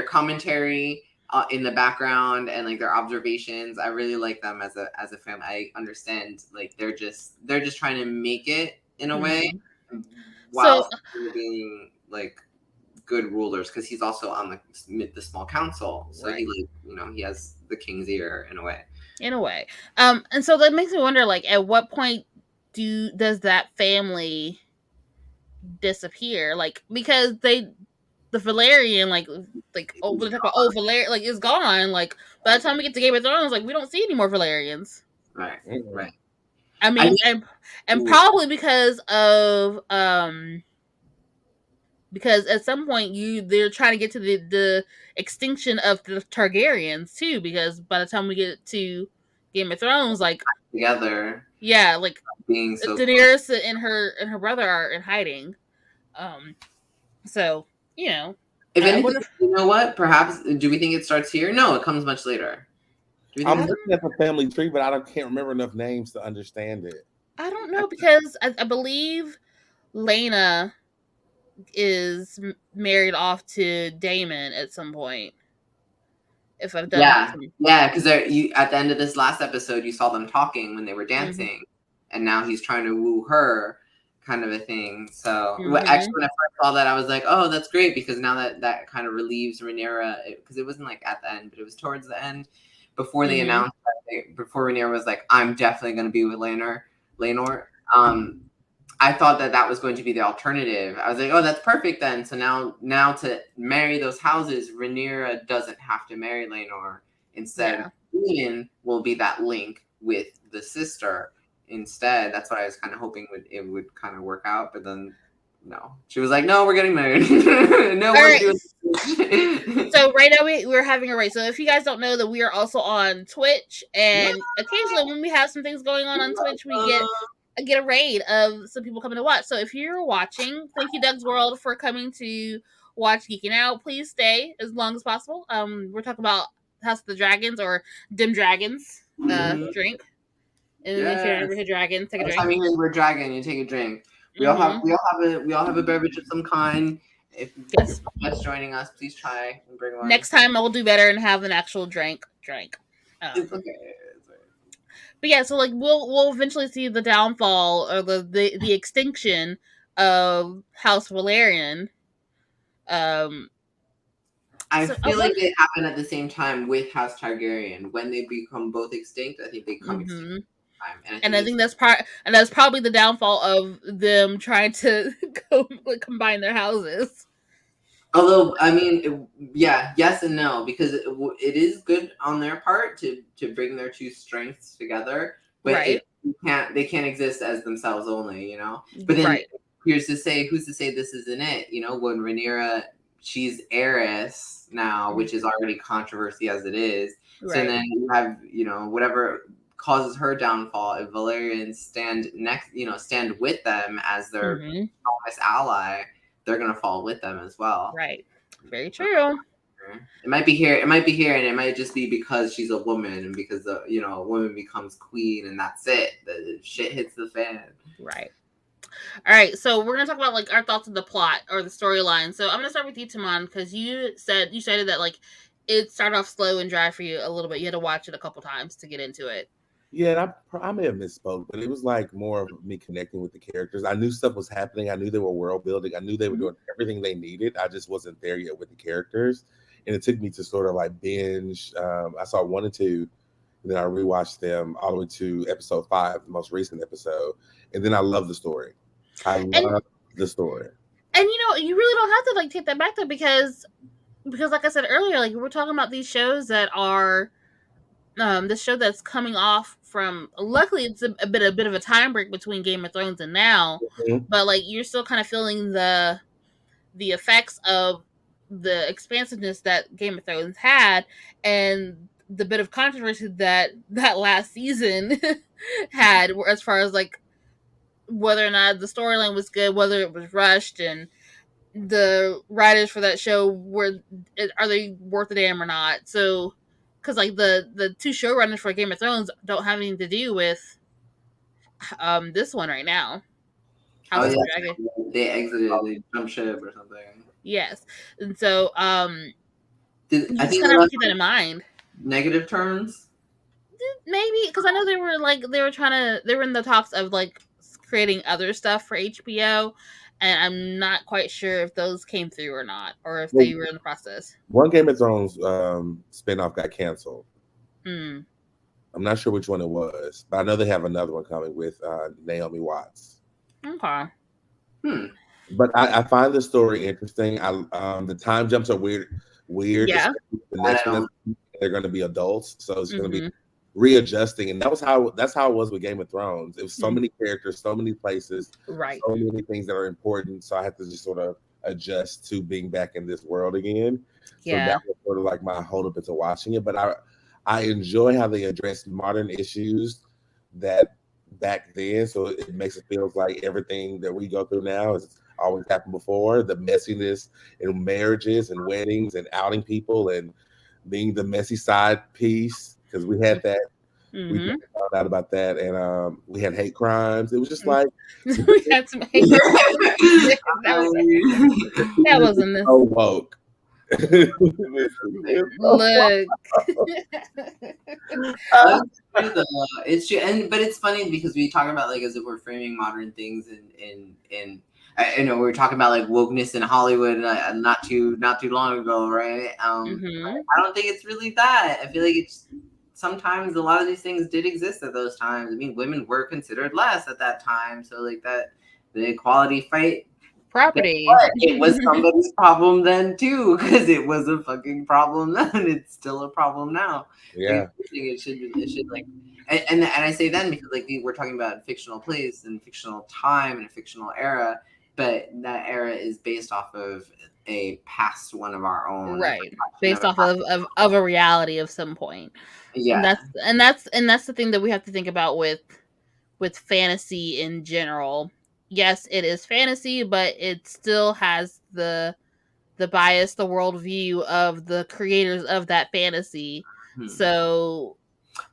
Speaker 3: commentary in the background and like their observations. I really like them as a family. I understand like they're just trying to make it in a way while being like good rulers, because he's also on the small council, so he like, you know, he has the king's ear in a way.
Speaker 1: And so that makes me wonder, like, at what point does that family disappear? Like, because the Valerian, like Valerian, like, is gone. Like, by the time we get to Game of Thrones, like, we don't see any more Valerians.
Speaker 3: Right.
Speaker 1: I mean, and probably because of because at some point they're trying to get to the extinction of the Targaryens too, because by the time we get to Game of Thrones, like
Speaker 3: together,
Speaker 1: like
Speaker 3: being so
Speaker 1: Daenerys and her brother are in hiding. So you know,
Speaker 3: if anything, you know what? Perhaps do we think it starts here? No, it comes much later.
Speaker 2: I'm looking at the family tree, but I can't remember enough names to understand it.
Speaker 1: I don't know, because I believe Lena is married off to Daemon at some point. If I've done
Speaker 3: because at the end of this last episode, you saw them talking when they were dancing, and now he's trying to woo her, kind of a thing. So actually, when I first saw that, I was like, "Oh, that's great," because now that kind of relieves Rhaenyra, because it wasn't like at the end, but it was towards the end before they announced that before Rhaenyra was like, "I'm definitely going to be with Laenor." I thought that was going to be the alternative. I was like, oh, that's perfect then. So now to marry those houses, Rhaenyra doesn't have to marry Laenor. Instead, Ian will be that link with the sister instead. That's what I was kind of hoping it would kind of work out. But then, no. She was like, no, we're getting married. No, we're doing this.
Speaker 1: So right now we're having a race. So if you guys don't know that we are also on Twitch, and occasionally when we have some things going on Twitch, we get a raid of some people coming to watch. So if you're watching, thank you, Doug's World, for coming to watch Geeking Out. Please stay as long as possible. We're talking about House of the Dragons, or Dim Dragons drink. And if you're ever a dragon, take a drink.
Speaker 3: Every time you hear the word dragon, you take a drink. We all have a beverage of some kind. If you're just joining us, please try and bring one.
Speaker 1: Next time I will do better and have an actual drink.
Speaker 3: It's okay.
Speaker 1: But yeah, so like we'll eventually see the downfall or the extinction of House Valerian.
Speaker 3: I feel like they happen at the same time with House Targaryen. When they become both extinct, I think they come extinct.
Speaker 1: And I think that's probably the downfall of them trying to combine their houses.
Speaker 3: Although, I mean, yes and no, because it is good on their part to bring their two strengths together, but they can't exist as themselves only, you know. But then who's to say this isn't it? You know, when Rhaenyra, she's heiress now, which is already controversy as it is. So then you have, you know, whatever causes her downfall, if Valerians stand with them as their strongest ally, they're gonna fall with them as well.
Speaker 1: Right. Very true.
Speaker 3: It might be here, and it might just be because she's a woman, and because a woman becomes queen, and that's it. The shit hits the fan.
Speaker 1: Right. All right, so we're gonna talk about like our thoughts of the plot or the storyline. So I'm gonna start with you, Timon, because you said that like it started off slow and dry for you a little bit. You had to watch it a couple times to get into it.
Speaker 2: Yeah, I may have misspoke, but it was like more of me connecting with the characters. I knew stuff was happening. I knew they were world building. I knew they were doing everything they needed. I just wasn't there yet with the characters, and it took me to sort of like binge. I saw 1 and 2, and then I rewatched them all the way to episode 5, the most recent episode, and then I love the story. I love the story.
Speaker 1: And you know, you really don't have to like take that back though, because like I said earlier, like we're talking about these shows that are this show that's coming off from, luckily it's a bit of a time break between Game of Thrones and now, but like you're still kind of feeling the effects of the expansiveness that Game of Thrones had, and the bit of controversy that last season had, as far as like whether or not the storyline was good, whether it was rushed, and the writers for that show are they worth a damn or not. So because like the two showrunners for Game of Thrones don't have anything to do with this one right now.
Speaker 3: They exited, they jumped ship or something.
Speaker 1: Yes, and so
Speaker 3: I
Speaker 1: think you kind of have to keep that in mind.
Speaker 3: Negative terms,
Speaker 1: maybe, because I know they were in the talks of like creating other stuff for HBO, and I'm not quite sure if those came through or not, or if they were in the process.
Speaker 2: One Game of Thrones spinoff got canceled.
Speaker 1: I'm
Speaker 2: not sure which one it was, but I know they have another one coming with Naomi Watts.
Speaker 1: Okay.
Speaker 2: But I find the story interesting. The time jumps are weird.
Speaker 1: Yeah.
Speaker 2: The next one, they're going to be adults, so it's going to be readjusting, and that's how it was with Game of Thrones. It was so many characters, so many places,
Speaker 1: right?
Speaker 2: So many things that are important. So I had to just sort of adjust to being back in this world again.
Speaker 1: Yeah.
Speaker 2: So that was sort of like my hold up into watching it. But I enjoy how they address modern issues that back then. So it makes it feel like everything that we go through now has always happened before. The messiness in marriages and weddings and outing people and being the messy side piece, because we had that. We found out about that, and we had hate crimes. It was just like
Speaker 1: we had some hate crimes. that wasn't this.
Speaker 2: So woke.
Speaker 3: Look, it's true, but it's funny because we talk about like as if we're framing modern things in I know we were talking about like wokeness in Hollywood not too long ago, right? I don't think it's really that. I feel like it's sometimes a lot of these things did exist at those times. I mean, women were considered less at that time, so like that the equality fight.
Speaker 1: Property.
Speaker 3: It was somebody's problem then too, because it was a fucking problem then. It's still a problem now.
Speaker 2: Yeah,
Speaker 3: it should like, and I say then because like we're talking about fictional place and fictional time and a fictional era, but that era is based off of a past one of our own,
Speaker 1: right? Based off of a reality of some point.
Speaker 3: Yeah,
Speaker 1: and that's the thing that we have to think about with fantasy in general. Yes, it is fantasy, but it still has the bias, the worldview of the creators of that fantasy. So,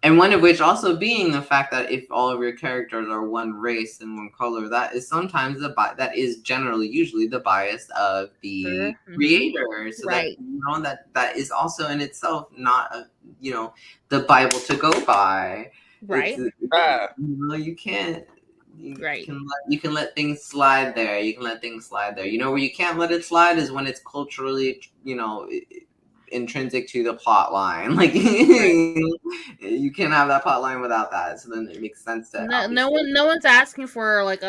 Speaker 3: and one of which also being the fact that if all of your characters are one race and one color, that is sometimes that is generally usually the bias of the creator. So
Speaker 1: right.
Speaker 3: That is also in itself not the Bible to go by.
Speaker 1: Right.
Speaker 3: You can't. You can let things slide there. You know where you can't let it slide is when it's culturally, intrinsic to the plot line. Like you can't have that plot line without that. So then it makes sense to
Speaker 1: no one's asking for like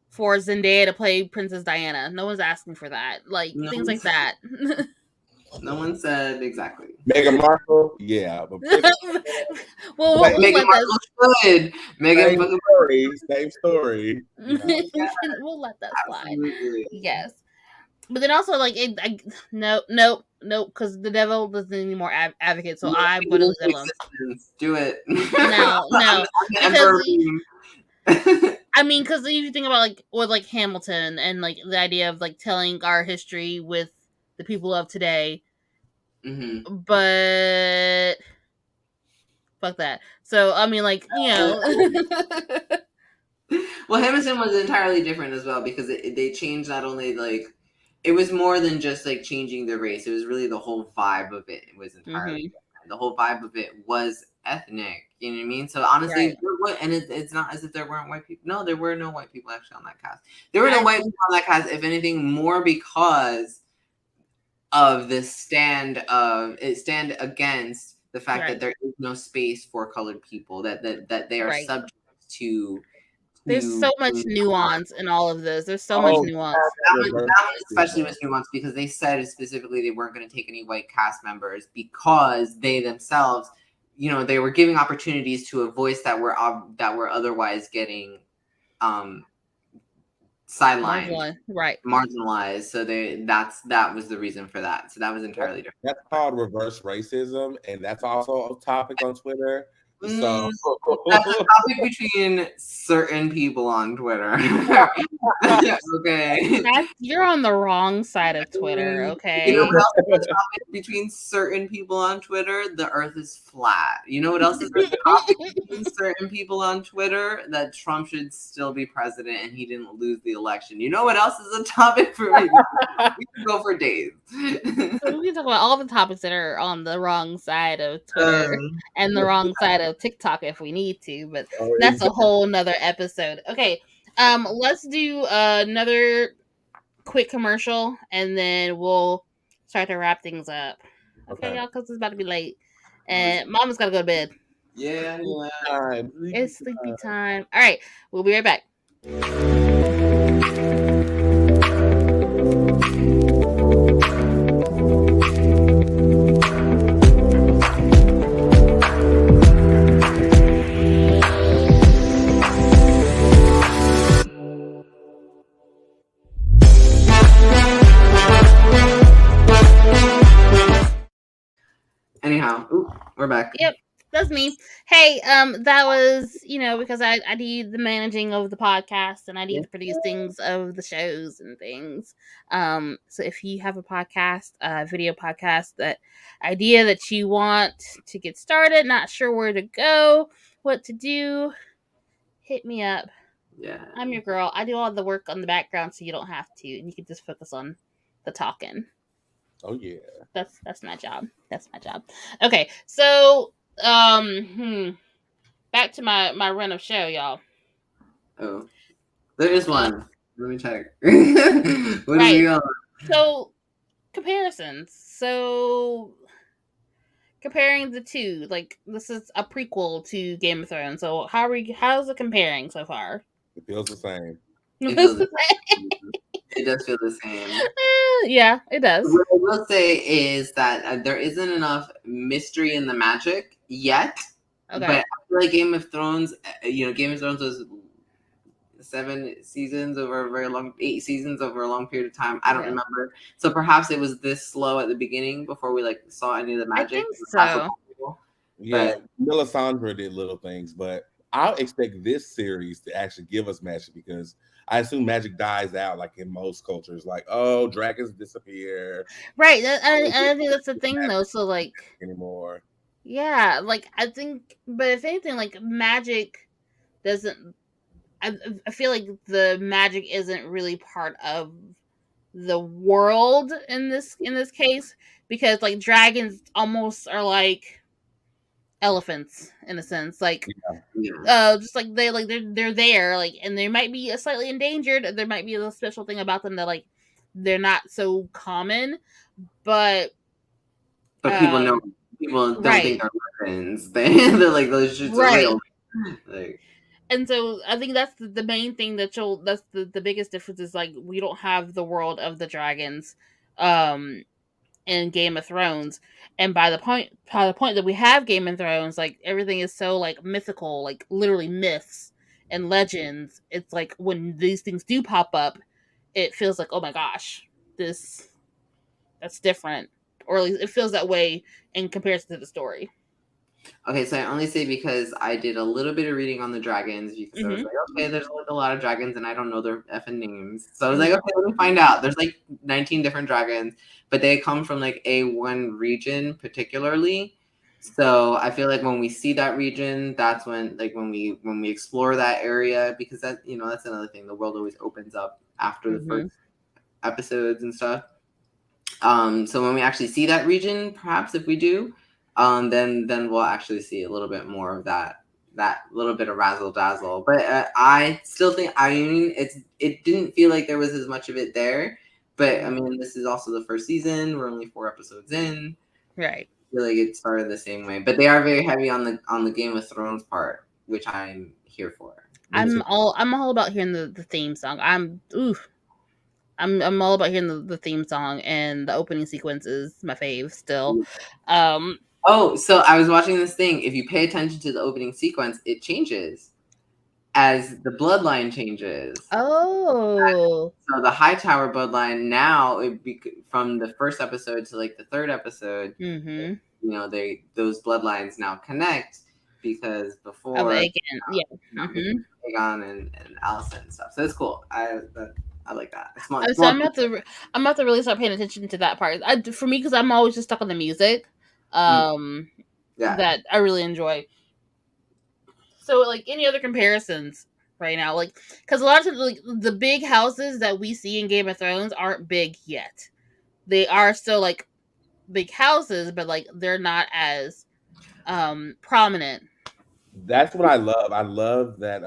Speaker 1: for Zendaya to play Princess Diana. No one's asking for that. Like things like that.
Speaker 3: No one said exactly.
Speaker 2: Meghan Markle, yeah, but
Speaker 1: well,
Speaker 3: Meghan
Speaker 1: we'll let
Speaker 3: Markle should.
Speaker 2: Same story. You know?
Speaker 1: We'll let that slide.
Speaker 3: Absolutely.
Speaker 1: Yes, but then also like nope, because the devil doesn't need more advocates. So I'm going to leave that alone.
Speaker 3: Do it.
Speaker 1: No,
Speaker 3: because
Speaker 1: I mean, because if you think about like with like Hamilton and like the idea of like telling our history with the people of today, but fuck that. So I mean, like
Speaker 3: well, Hamilton was entirely different as well because they changed not only like it was more than just like changing the race. It was really the whole vibe of it. It was entirely different. The whole vibe of it was ethnic. You know what I mean? So honestly, and it's not as if there weren't white people. No, there were no white people actually on that cast. There were no white people on that cast. If anything, more because of the stand against the fact that there is no space for colored people. That they are subject to.
Speaker 1: There's so much nuance in all of this. There's so much nuance.
Speaker 3: That one especially was nuanced because they said specifically they weren't going to take any white cast members because they themselves, they were giving opportunities to a voice that were otherwise getting sidelined, marginalized. So that was the reason for that. So that was entirely different.
Speaker 2: That's called reverse racism, and that's also a topic on Twitter. So
Speaker 3: that's a topic between certain people on Twitter. Okay,
Speaker 1: you're on the wrong side of Twitter. Okay,
Speaker 3: you know what else is a topic between certain people on Twitter? The Earth is flat. You know what else is a topic between certain people on Twitter? That Trump should still be president and he didn't lose the election. You know what else is a topic for me? We can go for days.
Speaker 1: So we can talk about all the topics that are on the wrong side of Twitter and the wrong side of TikTok if we need to, but that's a whole nother episode. Okay, let's do another quick commercial and then we'll start to wrap things up. Okay, y'all, because it's about to be late and Mama's gotta go to bed.
Speaker 3: Yeah.
Speaker 1: It's sleepy time. All right, we'll be right back.
Speaker 3: Anyhow, we're back.
Speaker 1: Yep, that's me. Hey, that was because I need the managing of the podcast and I need to produce things of the shows and things. So if you have a podcast, video podcast, that idea that you want to get started, not sure where to go, what to do, hit me up.
Speaker 3: Yeah,
Speaker 1: I'm your girl. I do all the work on the background, so you don't have to, and you can just focus on the talking.
Speaker 2: Oh yeah.
Speaker 1: That's my job. That's my job. Okay, so back to my run of show, y'all.
Speaker 3: Oh, there is one. Let me check. What are we on?
Speaker 1: So comparisons. So comparing the two, like this is a prequel to Game of Thrones. So how's it comparing so far?
Speaker 2: It feels the same.
Speaker 3: It does feel the same.
Speaker 1: Yeah, it does.
Speaker 3: What I will say is that there isn't enough mystery in the magic yet. Okay. But I feel like Game of Thrones, Game of Thrones was 8 seasons over a long period of time. I don't remember. So perhaps it was this slow at the beginning before we saw any of the magic.
Speaker 1: I think so.
Speaker 2: Yeah, Melisandre did little things, but I'll expect this series to actually give us magic because I assume magic dies out like in most cultures. Like, oh, dragons disappear.
Speaker 1: Right. I think that's the thing though. So
Speaker 2: anymore.
Speaker 1: Yeah, I think, but if anything, magic doesn't. I feel like the magic isn't really part of the world in this case because dragons almost are like elephants in a sense, just they're there, and they might be slightly endangered. There might be a little special thing about them that they're not so common, but
Speaker 3: people know. People don't think they're weapons. They're like those shits are real.
Speaker 1: And so I think that's the main thing that's the biggest difference is like we don't have the world of the dragons in Game of Thrones. And by the point that we have Game of Thrones, like everything is so like mythical, like literally myths and legends. It's like when these things do pop up, it feels like, oh my gosh, that's different. Or at least it feels that way in comparison to the story.
Speaker 3: Okay, so I only say because I did a little bit of reading on the dragons because I was like, okay, there's like a lot of dragons and I don't know their effing names. So I was like, okay, let me find out. There's like 19 different dragons, but they come from like a one region particularly. So I feel like when we see that region, that's when like when we explore that area, because that, you know, that's another thing. The world always opens up after the first episodes and stuff. So when we actually see that region, perhaps if we do, then we'll actually see a little bit more of that little bit of razzle dazzle. But I still think, I mean, it didn't feel like there was as much of it there. But I mean, this is also the first season. We're only 4 episodes in.
Speaker 1: Right.
Speaker 3: I feel like it started the same way, but they are very heavy on the Game of Thrones part, which I'm here for.
Speaker 1: I'm all about hearing the theme song. I'm all about hearing the theme song, and the opening sequence is my fave still.
Speaker 3: Oh, so I was watching this thing. If you pay attention to the opening sequence, it changes as the bloodline changes.
Speaker 1: Oh.
Speaker 3: So the Hightower bloodline now, from the first episode to like the third episode,
Speaker 1: Mm-hmm.
Speaker 3: you know, those bloodlines now connect, because before
Speaker 1: Aegon,
Speaker 3: Aegon and Alicent and stuff. So it's cool. I like that.
Speaker 1: So I'm about to really start paying attention to that part. For me, because I'm always just stuck on the music, that I really enjoy. So, like, any other comparisons right now? Like, because a lot of times, like, the big houses that we see in Game of Thrones aren't big yet. They are still like big houses, but like they're not as prominent.
Speaker 2: That's what I love. I love that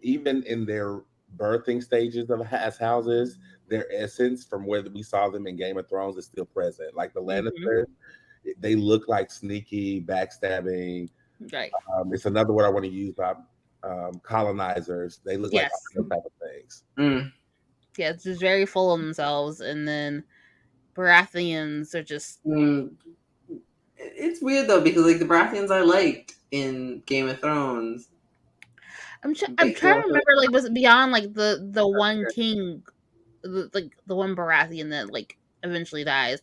Speaker 2: even in their birthing stages of as houses, their essence from where we saw them in Game of Thrones is still present. Like the Lannisters, they look like sneaky, backstabbing.
Speaker 1: Right.
Speaker 2: It's another word I want to use about colonizers. They look like those type of things.
Speaker 1: Yeah, it's just very full of themselves, and then Baratheons are just.
Speaker 3: It's weird though, because like the Baratheons I liked in Game of Thrones.
Speaker 1: I'm trying to remember, like, was it beyond like the one king, like the one Baratheon that like eventually dies?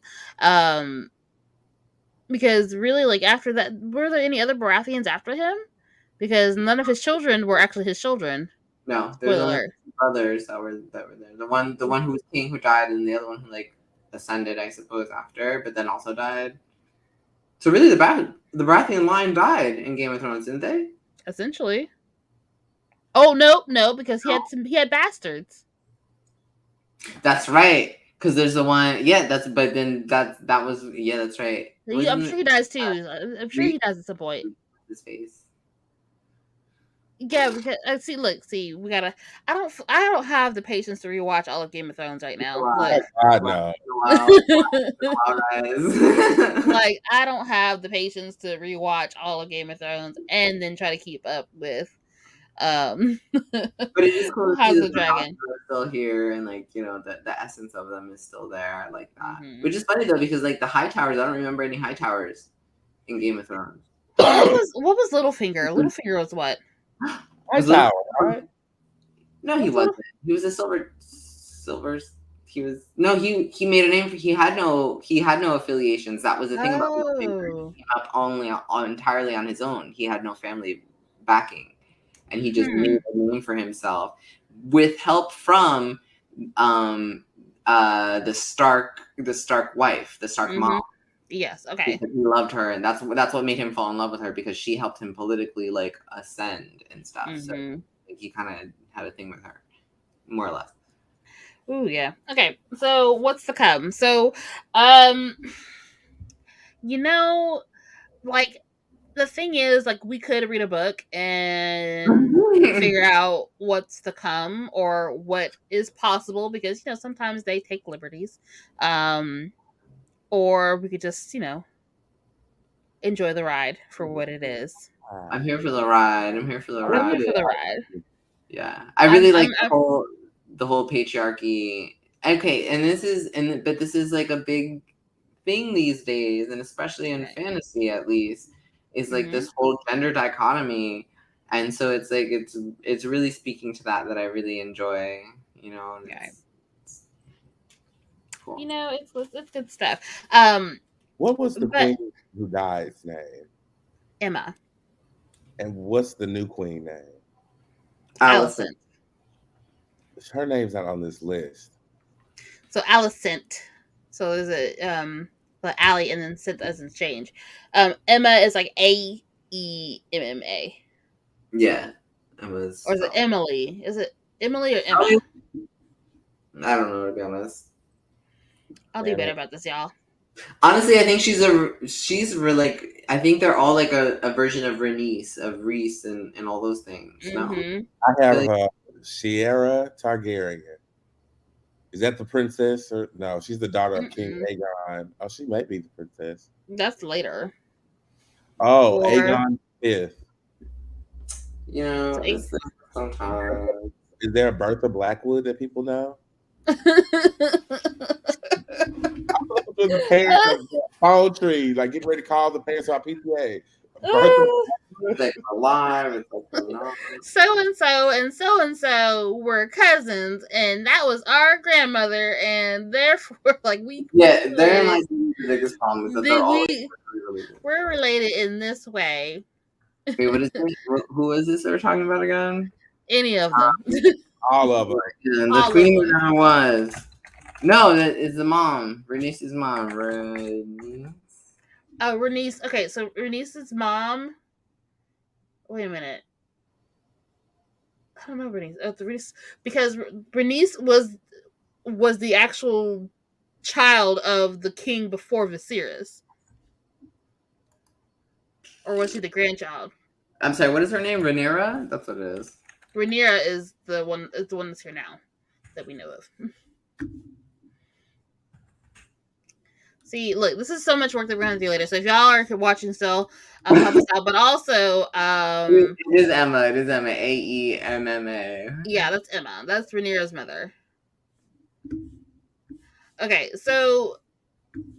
Speaker 1: Because really, like after that, were there any other Baratheons after him? Because none of his children were actually his children.
Speaker 3: No, there's only brothers that were there. The one who was king who died, and the other one who like ascended, I suppose, after, but then also died. So really, the Baratheon line died in Game of Thrones, didn't they?
Speaker 1: Essentially. Oh no, because he had bastards.
Speaker 3: That's right. Because there's the one, that's right.
Speaker 1: I'm sure he dies too. I'm sure he dies at some point.
Speaker 3: His face.
Speaker 1: Yeah, because we gotta. I don't have the patience to rewatch all of Game of Thrones right now.
Speaker 2: God, no.
Speaker 1: Like, I don't have the patience to rewatch all of Game of Thrones and then try to keep up with
Speaker 3: but it is cool to
Speaker 1: House
Speaker 3: see
Speaker 1: of the Dragon
Speaker 3: still here, and like, you know, the essence of them is still there. I like that. Which is funny though, because like the Hightowers, I don't remember any Hightowers in Game of Thrones.
Speaker 1: What was Littlefinger? Littlefinger was what?
Speaker 2: Hightower, right?
Speaker 3: No, he wasn't. He was a silvers. He was he made a name for. He had no affiliations. That was the thing about Littlefinger. He came up entirely on his own. He had no family backing, and he just made a name for himself with help from the Stark wife, the Stark mom.
Speaker 1: Yes, okay.
Speaker 3: Because he loved her, and that's what made him fall in love with her, because she helped him politically like ascend and stuff. So like, he kind of had a thing with her, more or less.
Speaker 1: Ooh, yeah. Okay, so what's to come? So, you know, like, the thing is, like, we could read a book and figure out what's to come or what is possible, because, you know, sometimes they take liberties. Or we could just, you know, enjoy the ride for what it is.
Speaker 3: I'm here for the ride. I'm here for the ride. Yeah, I really like the whole patriarchy. Okay, but this is like a big thing these days, and especially in fantasy, at least, is like this whole gender dichotomy, and so it's like it's really speaking to that I really enjoy. You know, it's cool.
Speaker 1: You know, it's good stuff.
Speaker 2: What was the queen who died's name?
Speaker 1: Emma.
Speaker 2: And what's the new queen name?
Speaker 1: Alicent.
Speaker 2: Her name's not on this list.
Speaker 1: So Alicent. So there's a but Allie and then Cent doesn't change. Emma is like AEMMA.
Speaker 3: Yeah, Emma's.
Speaker 1: Or is it Emily? Is it Emily or Emma?
Speaker 3: I don't know, to be honest.
Speaker 1: I'll do better about this, y'all.
Speaker 3: Honestly, I think like, I think they're all like a version of Rhaenys, of Rhys, and all those things. No,
Speaker 2: I have Sierra Targaryen. Is that the princess or no? She's the daughter of King Aegon. Oh, she might be the princess.
Speaker 1: That's later.
Speaker 2: Oh, Aegon V.
Speaker 3: You know, sometimes.
Speaker 2: Is there a Bertha Blackwood that people know? The parents of Palm Tree, like getting ready to call the parents about PTA.
Speaker 3: They're alive.
Speaker 1: So and so were cousins, and that was our grandmother, and therefore, like
Speaker 3: they're like the biggest problem is that they're all
Speaker 1: we're related in this way.
Speaker 3: Wait, what is this? Who is this that we're talking about again?
Speaker 1: Any of them.
Speaker 2: All of them.
Speaker 3: And the queen was. No, that is the mom. Rhaenys' mom.
Speaker 1: Rhaenys. Okay, so Rhaenys' mom. Wait a minute. I don't know Rhaenys. Because Rhaenys was the actual child of the king before Viserys. Or was he the grandchild?
Speaker 3: I'm sorry, what is her name? Rhaenyra? That's what it is.
Speaker 1: Rhaenyra is the one that's here now that we know of. See, look, this is so much work that we're gonna do later. So if y'all are watching still, help us out. But also,
Speaker 3: it is Emma. It is Emma. AEMMA.
Speaker 1: Yeah, that's Emma. That's Rhaenyra's mother. Okay, so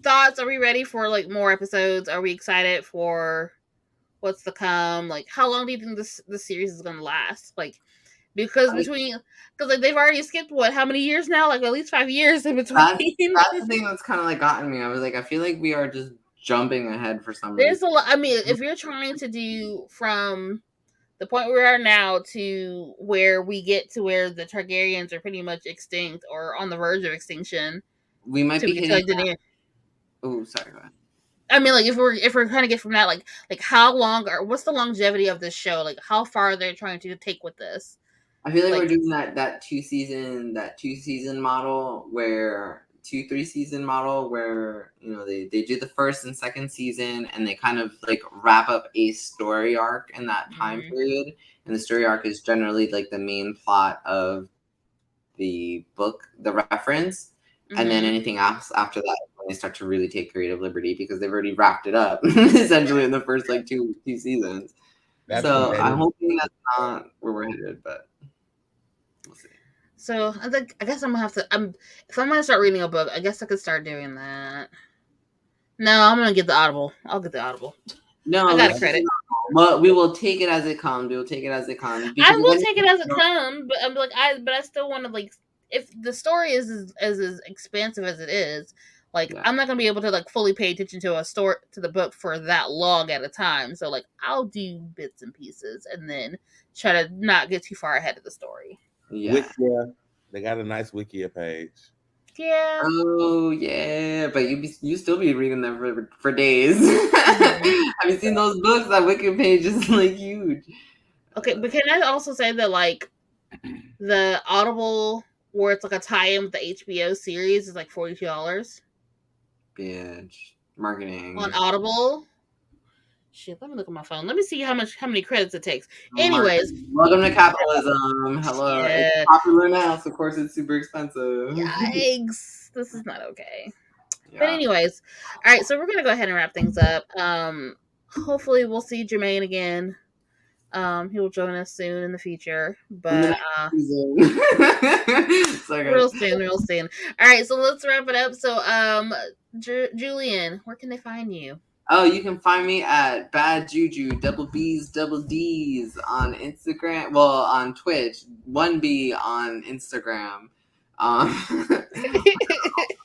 Speaker 1: thoughts? Are we ready for like more episodes? Are we excited for what's to come? Like, how long do you think this series is gonna last? Like, because like they've already skipped how many years now? Like at least 5 years in between.
Speaker 3: That's the thing that's kind of like gotten me. I was like, I feel like we are just jumping ahead for some reason.
Speaker 1: There's a lot. I mean, if you're trying to do from the point we are now to where we get to where the Targaryens are pretty much extinct or on the verge of extinction,
Speaker 3: we might be hitting. Oh, sorry. Go ahead.
Speaker 1: I mean, like if we're trying to get from that, like how long or what's the longevity of this show? Like how far they're trying to take with this?
Speaker 3: I feel like we're doing that 2 season model where 2-3 season model where, you know, they do the first and second season and they kind of like wrap up a story arc in that time period, and the story arc is generally like the main plot of the book, the reference, and then anything else after that when they start to really take creative liberty because they've already wrapped it up essentially in the first like two seasons. So I'm hoping that's not where we're headed, but we'll see.
Speaker 1: So I guess I'm gonna have to. If I'm gonna start reading a book, I guess I could start doing that. No, I'm gonna get the Audible. I'll get the Audible.
Speaker 3: No,
Speaker 1: I got a credit.
Speaker 3: Well, we will take it as it comes. We will take it as it comes.
Speaker 1: I will take it as it comes, but I'm like I still want to like if the story is as expansive as it is, like I'm not gonna be able to like fully pay attention to the book for that long at a time. So like I'll do bits and pieces and then try to not get too far ahead of the story.
Speaker 2: Yeah. Wikia, they got a nice Wikia page.
Speaker 1: Yeah.
Speaker 3: Oh yeah, but you still be reading them for days. Have you seen those books? That Wikia page is like huge.
Speaker 1: Okay, but can I also say that like the Audible where it's like a tie-in with the HBO series is like $42.
Speaker 3: Bitch, marketing
Speaker 1: on Audible. Shit, let me look at my phone. Let me see how many credits it takes. Anyways,
Speaker 3: welcome to capitalism. Hello, it's popular now, so of course it's super expensive.
Speaker 1: Yikes, this is not okay. Yeah. But anyways, all right, so we're gonna go ahead and wrap things up. Hopefully we'll see Jermaine again. He will join us soon in the future, but real soon. All right, so let's wrap it up. So, Julian, where can they find you?
Speaker 3: Oh, you can find me at Bad Juju, double B's, double D's on Instagram. Well, on Twitch, 1B on Instagram.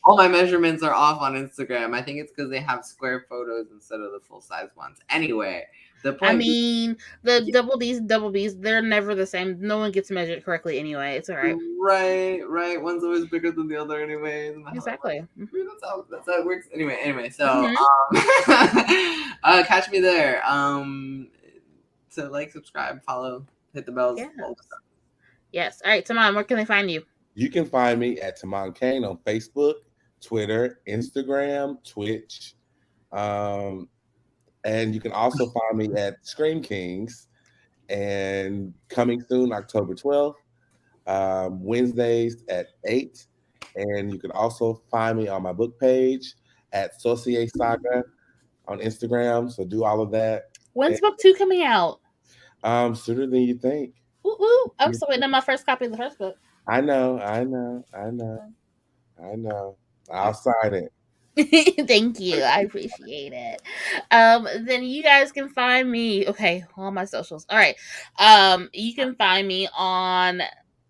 Speaker 3: All my measurements are off on Instagram. I think it's because they have square photos instead of the full size ones. Anyway, the point.
Speaker 1: I mean, the double D's, double B's, they're never the same. No one gets measured correctly anyway. It's all right.
Speaker 3: Right. One's always bigger than the other anyway.
Speaker 1: Exactly.
Speaker 3: Mm-hmm. That's how it works. Anyway. So, catch me there. So like, subscribe, follow, hit the bells.
Speaker 1: Yes. All right, Tamon, where can they find you?
Speaker 2: You can find me at Tamon Kane on Facebook, Twitter, Instagram, Twitch. And you can also find me at Scream Kings, and coming soon, October 12th, Wednesdays at 8. And you can also find me on my book page at Saucier Saga on Instagram. So do all of that.
Speaker 1: When's book 2 coming out?
Speaker 2: Sooner than you think.
Speaker 1: Ooh. I'm still waiting on my first copy of the first book.
Speaker 2: I know. I'll sign it.
Speaker 1: Thank you. I appreciate it. Then you guys can find me. Okay, all my socials. All right. You can find me on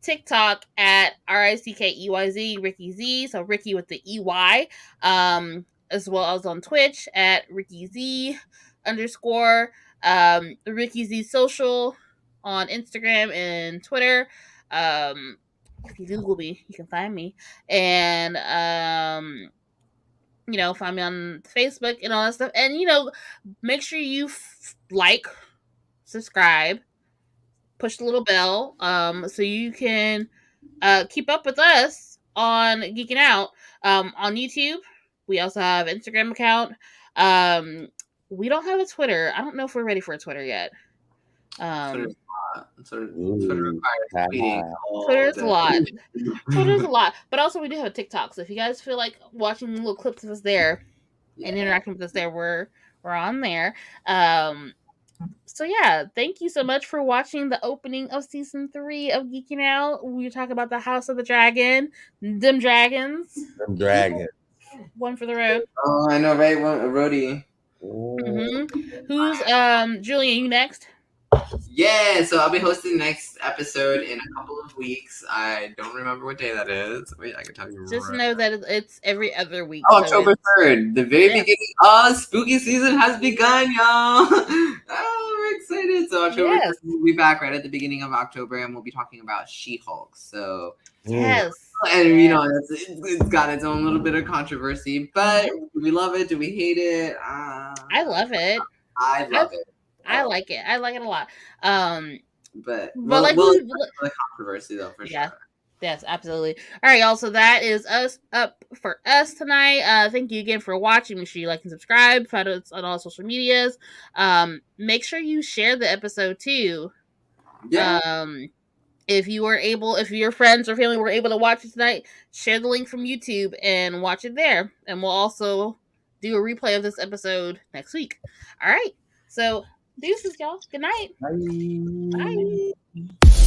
Speaker 1: TikTok at RICKEYZ, Ricky Z. So Ricky with the EY. As well as on Twitch at Ricky Z _ Ricky Z Social on Instagram and Twitter. If you Google me, you can find me. And find me on Facebook and all that stuff. And, make sure you like, subscribe, push the little bell, so you can keep up with us on Geeking Out. On YouTube, we also have an Instagram account. We don't have a Twitter. I don't know if we're ready for a Twitter yet.
Speaker 3: Twitter's
Speaker 1: a lot. Twitter's a lot. But also we do have a TikTok. So if you guys feel like watching little clips of us there and interacting with us there, we're on there. So yeah, thank you so much for watching the opening of season 3 of Geeking Out. We talk about the House of the Dragon. Them dragons. One for the road.
Speaker 3: Oh, I know, right? Roadie.
Speaker 1: Mm-hmm. Who's Julian, you next?
Speaker 3: Yeah, so I'll be hosting the next episode in a couple of weeks. I don't remember what day that is. Wait, I can tell you.
Speaker 1: Just know that it's every other week.
Speaker 3: Oh, so October 3rd. The very beginning of spooky season has begun, y'all. Oh, we're excited. So October 3rd, we'll be back right at the beginning of October, and we'll be talking about She-Hulk. So
Speaker 1: and
Speaker 3: it's got its own little bit of controversy, but do we love it? Do we hate it?
Speaker 1: I love it.
Speaker 3: I love it.
Speaker 1: I like it. I like it a lot.
Speaker 3: But
Speaker 1: like
Speaker 3: the controversy though, for sure.
Speaker 1: Yes, absolutely. All right, y'all. So that is us up for us tonight. Thank you again for watching. Make sure you like and subscribe. Find us on all social medias. Make sure you share the episode too.
Speaker 3: Yeah.
Speaker 1: If your friends or family were able to watch it tonight, share the link from YouTube and watch it there. And we'll also do a replay of this episode next week. All right. So, deuces, y'all. Good night.
Speaker 2: Bye.
Speaker 1: Bye.